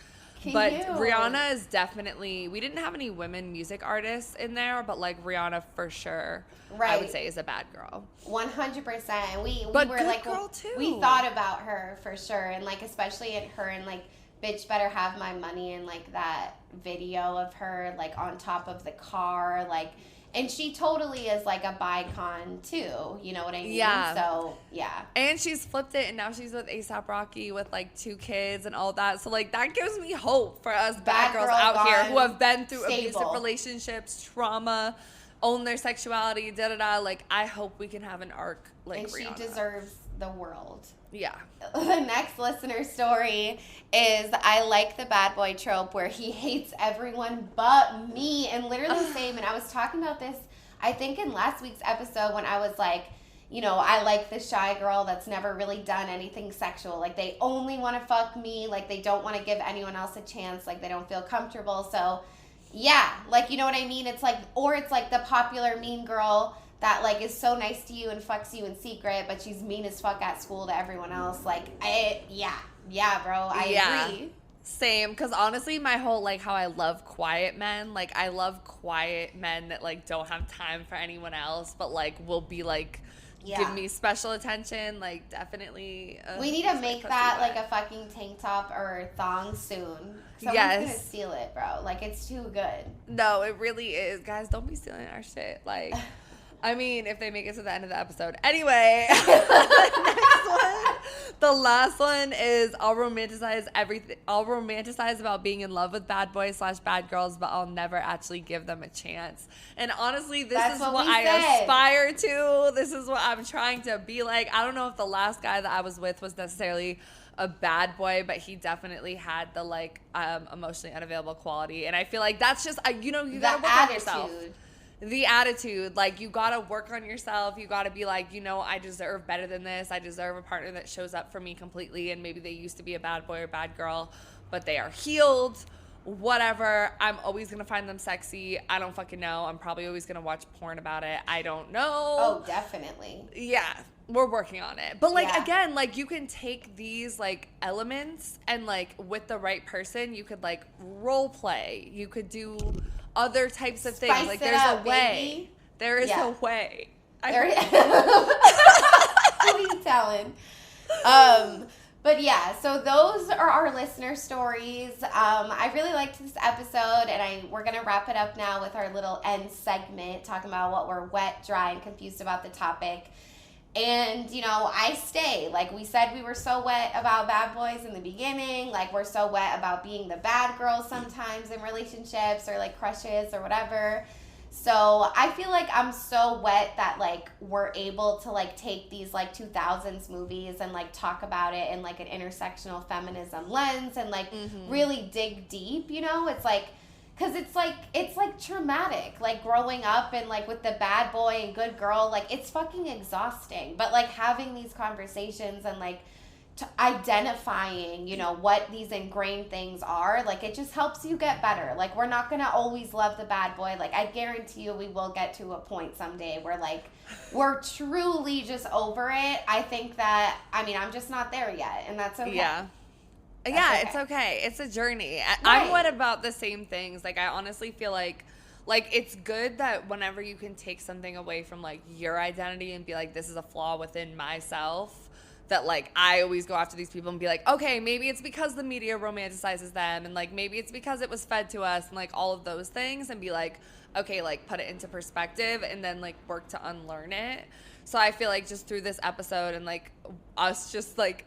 [SPEAKER 1] But Rihanna is definitely, we didn't have any women music artists in there, but like Rihanna for sure, I would say is a bad girl.
[SPEAKER 3] 100%. We
[SPEAKER 1] but
[SPEAKER 3] were
[SPEAKER 1] good
[SPEAKER 3] like,
[SPEAKER 1] girl too.
[SPEAKER 3] We thought about her for sure. And like, especially in her and like, Bitch Better Have My Money and like that video of her like on top of the car, like, and she totally is like a bicon too, you know what I mean?
[SPEAKER 1] Yeah.
[SPEAKER 3] So, yeah.
[SPEAKER 1] And she's flipped it, and now she's with A$AP Rocky with like 2 kids and all that. So like that gives me hope for us bad girls out here who have been through abusive relationships, trauma, own their sexuality, Like I hope we can have an arc like
[SPEAKER 3] and
[SPEAKER 1] Rihanna.
[SPEAKER 3] She deserves the world.
[SPEAKER 1] Yeah.
[SPEAKER 3] The next listener story is I like the bad boy trope where he hates everyone but me, and literally same. And I was talking about this, I think in last week's episode when I was like, you know, I like the shy girl that's never really done anything sexual. Like they only want to fuck me. Like they don't want to give anyone else a chance. Like they don't feel comfortable. So yeah, like, you know what I mean? It's like, or it's like the popular mean girl that like is so nice to you and fucks you in secret, but she's mean as fuck at school to everyone else. Like, yeah, bro, I agree.
[SPEAKER 1] Same, because honestly, my whole, like, how I love quiet men, like, I love quiet men that, like, don't have time for anyone else, but, like, will be, like, give me special attention, like, definitely.
[SPEAKER 3] We need to make that, like, a fucking tank top or thong soon. Someone's gonna steal it, bro. Like, it's too good.
[SPEAKER 1] No, it really is. Guys, don't be stealing our shit. Like, I mean, if they make it to the end of the episode. Anyway, next one. The last one is I'll romanticize everything. I'll romanticize about being in love with bad boys / bad girls, but I'll never actually give them a chance. And honestly, this is what I aspire to. This is what I'm trying to be like. I don't know if the last guy that I was with was necessarily a bad boy, but he definitely had the, like, emotionally unavailable quality. And I feel like that's just, you know, you gotta work on yourself. The attitude, like, you gotta work on yourself. You gotta be like, you know, I deserve better than this. I deserve a partner that shows up for me completely, and maybe they used to be a bad boy or bad girl, but they are healed, whatever. I'm always gonna find them sexy. I don't fucking know. I'm probably always gonna watch porn about it. I don't know.
[SPEAKER 3] Oh, definitely.
[SPEAKER 1] Yeah, we're working on it. But, like, again, like, you can take these, like, elements and, like, with the right person, you could, like, role play. You could do other types of things. Like, there's a way. There is a way. Who
[SPEAKER 3] are you telling? But yeah, so those are our listener stories. I really liked this episode, and we're gonna wrap it up now with our little end segment, talking about what we're wet, dry, and confused about the topic. And, you know, I stay. Like, we said we were so wet about bad boys in the beginning. Like, we're so wet about being the bad girls sometimes in relationships or, like, crushes or whatever. So I feel like I'm so wet that, like, we're able to, like, take these, like, 2000s movies and, like, talk about it in, like, an intersectional feminism lens and, like, really dig deep, you know? It's like... Because it's like traumatic, like growing up and like with the bad boy and good girl, like it's fucking exhausting. But like having these conversations and like identifying, you know, what these ingrained things are, like it just helps you get better. Like we're not going to always love the bad boy. Like I guarantee you we will get to a point someday where like we're truly just over it. I think that, I mean, I'm just not there yet, and that's okay.
[SPEAKER 1] Yeah. Yeah, it's okay. It's a journey. I'm what about the same things. Like, I honestly feel like it's good that whenever you can take something away from, like, your identity and be like, this is a flaw within myself, that, like, I always go after these people and be like, okay, maybe it's because the media romanticizes them, and, like, maybe it's because it was fed to us, and, like, all of those things, and be like, okay, like, put it into perspective, and then, like, work to unlearn it. So I feel like just through this episode and, like, us just, like,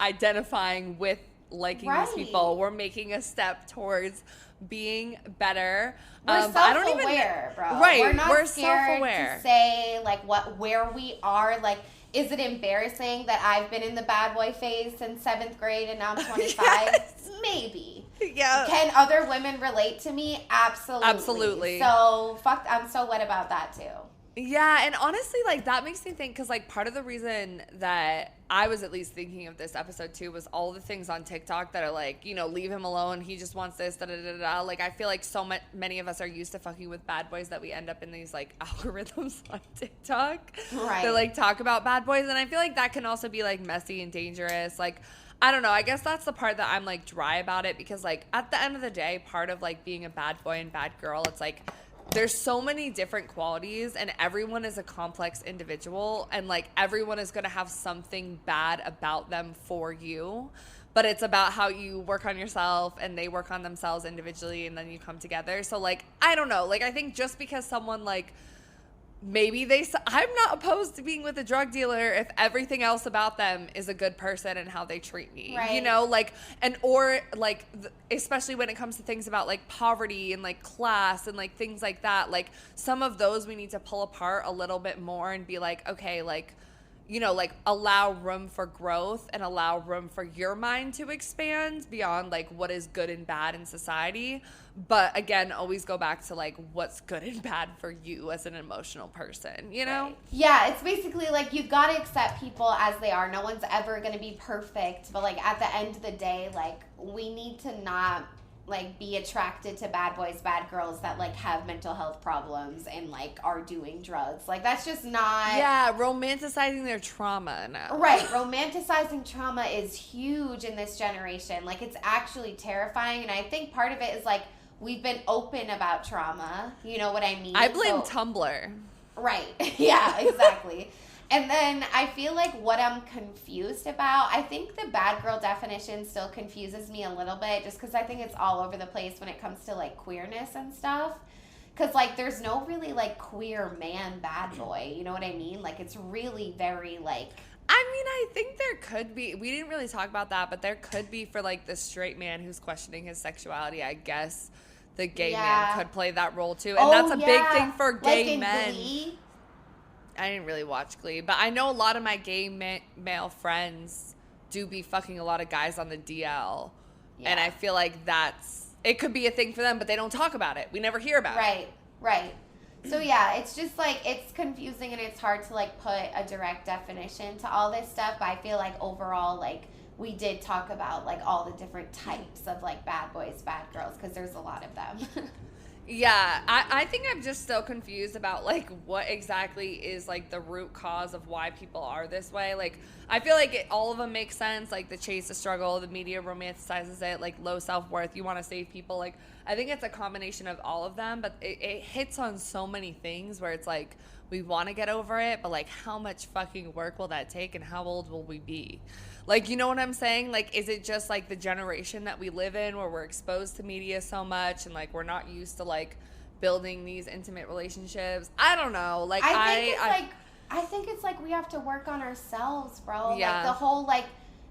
[SPEAKER 1] identifying with liking these people, we're making a step towards being better.
[SPEAKER 3] We're self-aware, bro.
[SPEAKER 1] Right,
[SPEAKER 3] we're not scared
[SPEAKER 1] self-aware
[SPEAKER 3] to say like where we are. Like, is it embarrassing that I've been in the bad boy phase since 7th grade and now I'm 25?
[SPEAKER 1] Yes.
[SPEAKER 3] Maybe.
[SPEAKER 1] Yeah.
[SPEAKER 3] Can other women relate to me?
[SPEAKER 1] Absolutely.
[SPEAKER 3] So I'm so wet about that too.
[SPEAKER 1] Yeah, and honestly, like, that makes me think, because, like, part of the reason that I was at least thinking of this episode, too, was all the things on TikTok that are, like, you know, leave him alone, he just wants this, da-da-da-da. Like, I feel like so many of us are used to fucking with bad boys that we end up in these, like, algorithms on TikTok.
[SPEAKER 3] Right.
[SPEAKER 1] That, like, talk about bad boys, and I feel like that can also be, like, messy and dangerous. Like, I don't know. I guess that's the part that I'm, like, dry about it, because, like, at the end of the day, part of, like, being a bad boy and bad girl, it's, like, there's so many different qualities, and everyone is a complex individual, and like everyone is going to have something bad about them for you, but it's about how you work on yourself and they work on themselves individually, and then you come together. So like, I don't know, like I think just because someone like maybe I'm not opposed to being with a drug dealer if everything else about them is a good person and how they treat me,
[SPEAKER 3] right.
[SPEAKER 1] You know, like, and, or like, especially when it comes to things about like poverty and like class and like things like that, like some of those we need to pull apart a little bit more and be like, okay, like, you know, like allow room for growth and allow room for your mind to expand beyond like what is good and bad in society. But again, always go back to like what's good and bad for you as an emotional person, you know?
[SPEAKER 3] Right. Yeah, it's basically like you've got to accept people as they are. No one's ever going to be perfect. But like at the end of the day, like we need to not like be attracted to bad boys, bad girls that like have mental health problems and like are doing drugs. Like that's just not.
[SPEAKER 1] Yeah, romanticizing their trauma now.
[SPEAKER 3] Right, romanticizing trauma is huge in this generation. Like it's actually terrifying, and I think part of it is like we've been open about trauma. You know what I mean?
[SPEAKER 1] I blame Tumblr.
[SPEAKER 3] Right. Yeah, exactly. And then I feel like what I'm confused about, I think the bad girl definition still confuses me a little bit just because I think it's all over the place when it comes to like queerness and stuff. Because like there's no really like queer man bad boy, you know what I mean? Like it's really very like...
[SPEAKER 1] I mean, I think there could be, we didn't really talk about that, but there could be for like the straight man who's questioning his sexuality, I guess the gay man could play that role too. And that's a big thing for gay
[SPEAKER 3] like in
[SPEAKER 1] men.
[SPEAKER 3] Glee?
[SPEAKER 1] I didn't really watch Glee, but I know a lot of my gay male friends do be fucking a lot of guys on the DL. Yeah. And I feel like it could be a thing for them, but they don't talk about it. We never hear about it.
[SPEAKER 3] Right. So yeah, it's just like, it's confusing and it's hard to like put a direct definition to all this stuff, but I feel like overall, like, we did talk about like all the different types of like bad boys, bad girls, because there's a lot of them.
[SPEAKER 1] Yeah, I think I'm just still confused about, like, what exactly is, like, the root cause of why people are this way. Like, I feel like all of them make sense. Like, the chase, the struggle, the media romanticizes it, like, low self-worth, you want to save people. Like, I think it's a combination of all of them, but it hits on so many things where it's, like, we want to get over it, but, like, how much fucking work will that take and how old will we be? Like, you know what I'm saying? Like, is it just, like, the generation that we live in where we're exposed to media so much and, like, we're not used to, like, building these intimate relationships? I don't know. Like,
[SPEAKER 3] I think it's like we have to work on ourselves, bro. Yeah. Like, the whole, like,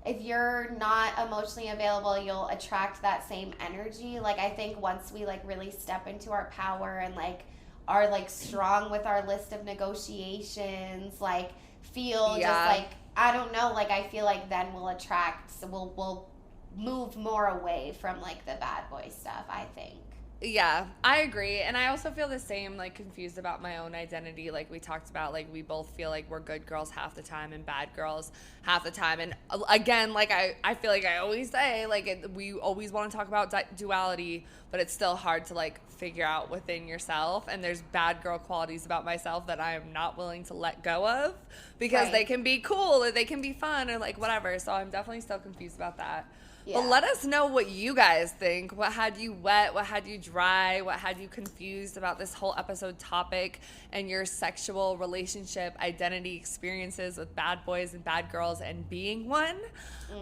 [SPEAKER 3] if you're not emotionally available, you'll attract that same energy. Like, I think once we, like, really step into our power and, like, are, like, strong with our list of negotiations, like, feel just, like, I don't know, like, I feel like then we'll move more away from, like, the bad boy stuff, I think.
[SPEAKER 1] Yeah, I agree. And I also feel the same, like, confused about my own identity. Like we talked about, like, we both feel like we're good girls half the time and bad girls half the time. And again, like, I feel like I always say, like, we always want to talk about duality, but it's still hard to, like, figure out within yourself. And there's bad girl qualities about myself that I am not willing to let go of because they can be cool or they can be fun or, like, whatever. So I'm definitely still confused about that. Yeah. But let us know what you guys think. What had you wet? What had you dry? What had you confused about this whole episode topic and your sexual relationship identity experiences with bad boys and bad girls and being one?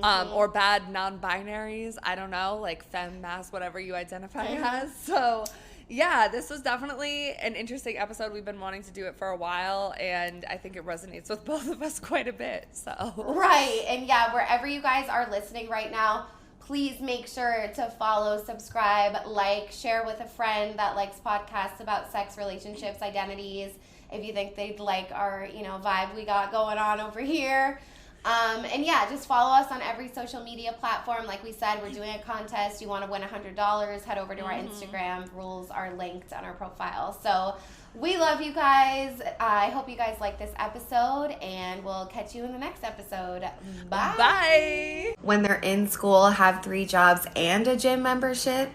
[SPEAKER 1] Or bad non-binaries. I don't know, like femme, mass, whatever you identify as. So, yeah, this was definitely an interesting episode. We've been wanting to do it for a while, and I think it resonates with both of us quite a bit. So
[SPEAKER 3] right, and yeah, wherever you guys are listening right now, please make sure to follow, subscribe, like, share with a friend that likes podcasts about sex, relationships, identities. If you think they'd like our, vibe we got going on over here. And yeah, just follow us on every social media platform. Like we said, we're doing a contest. You want to win $100, head over to our Instagram. Rules are linked on our profile. So we love you guys. I hope you guys like this episode, and we'll catch you in the next episode. Bye.
[SPEAKER 1] Bye.
[SPEAKER 3] When they're in school, have 3 jobs and a gym membership.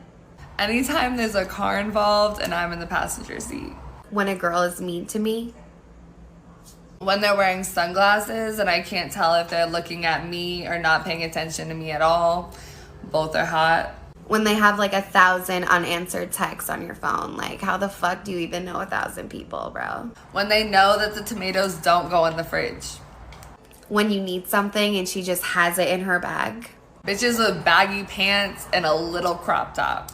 [SPEAKER 1] Anytime there's a car involved and I'm in the passenger seat.
[SPEAKER 3] When a girl is mean to me.
[SPEAKER 1] When they're wearing sunglasses and I can't tell if they're looking at me or not paying attention to me at all. Both are hot.
[SPEAKER 3] When they have like 1,000 unanswered texts on your phone. Like, how the fuck do you even know 1,000 people, bro?
[SPEAKER 1] When they know that the tomatoes don't go in the fridge.
[SPEAKER 3] When you need something and she just has it in her bag.
[SPEAKER 1] Bitches with baggy pants and a little crop top.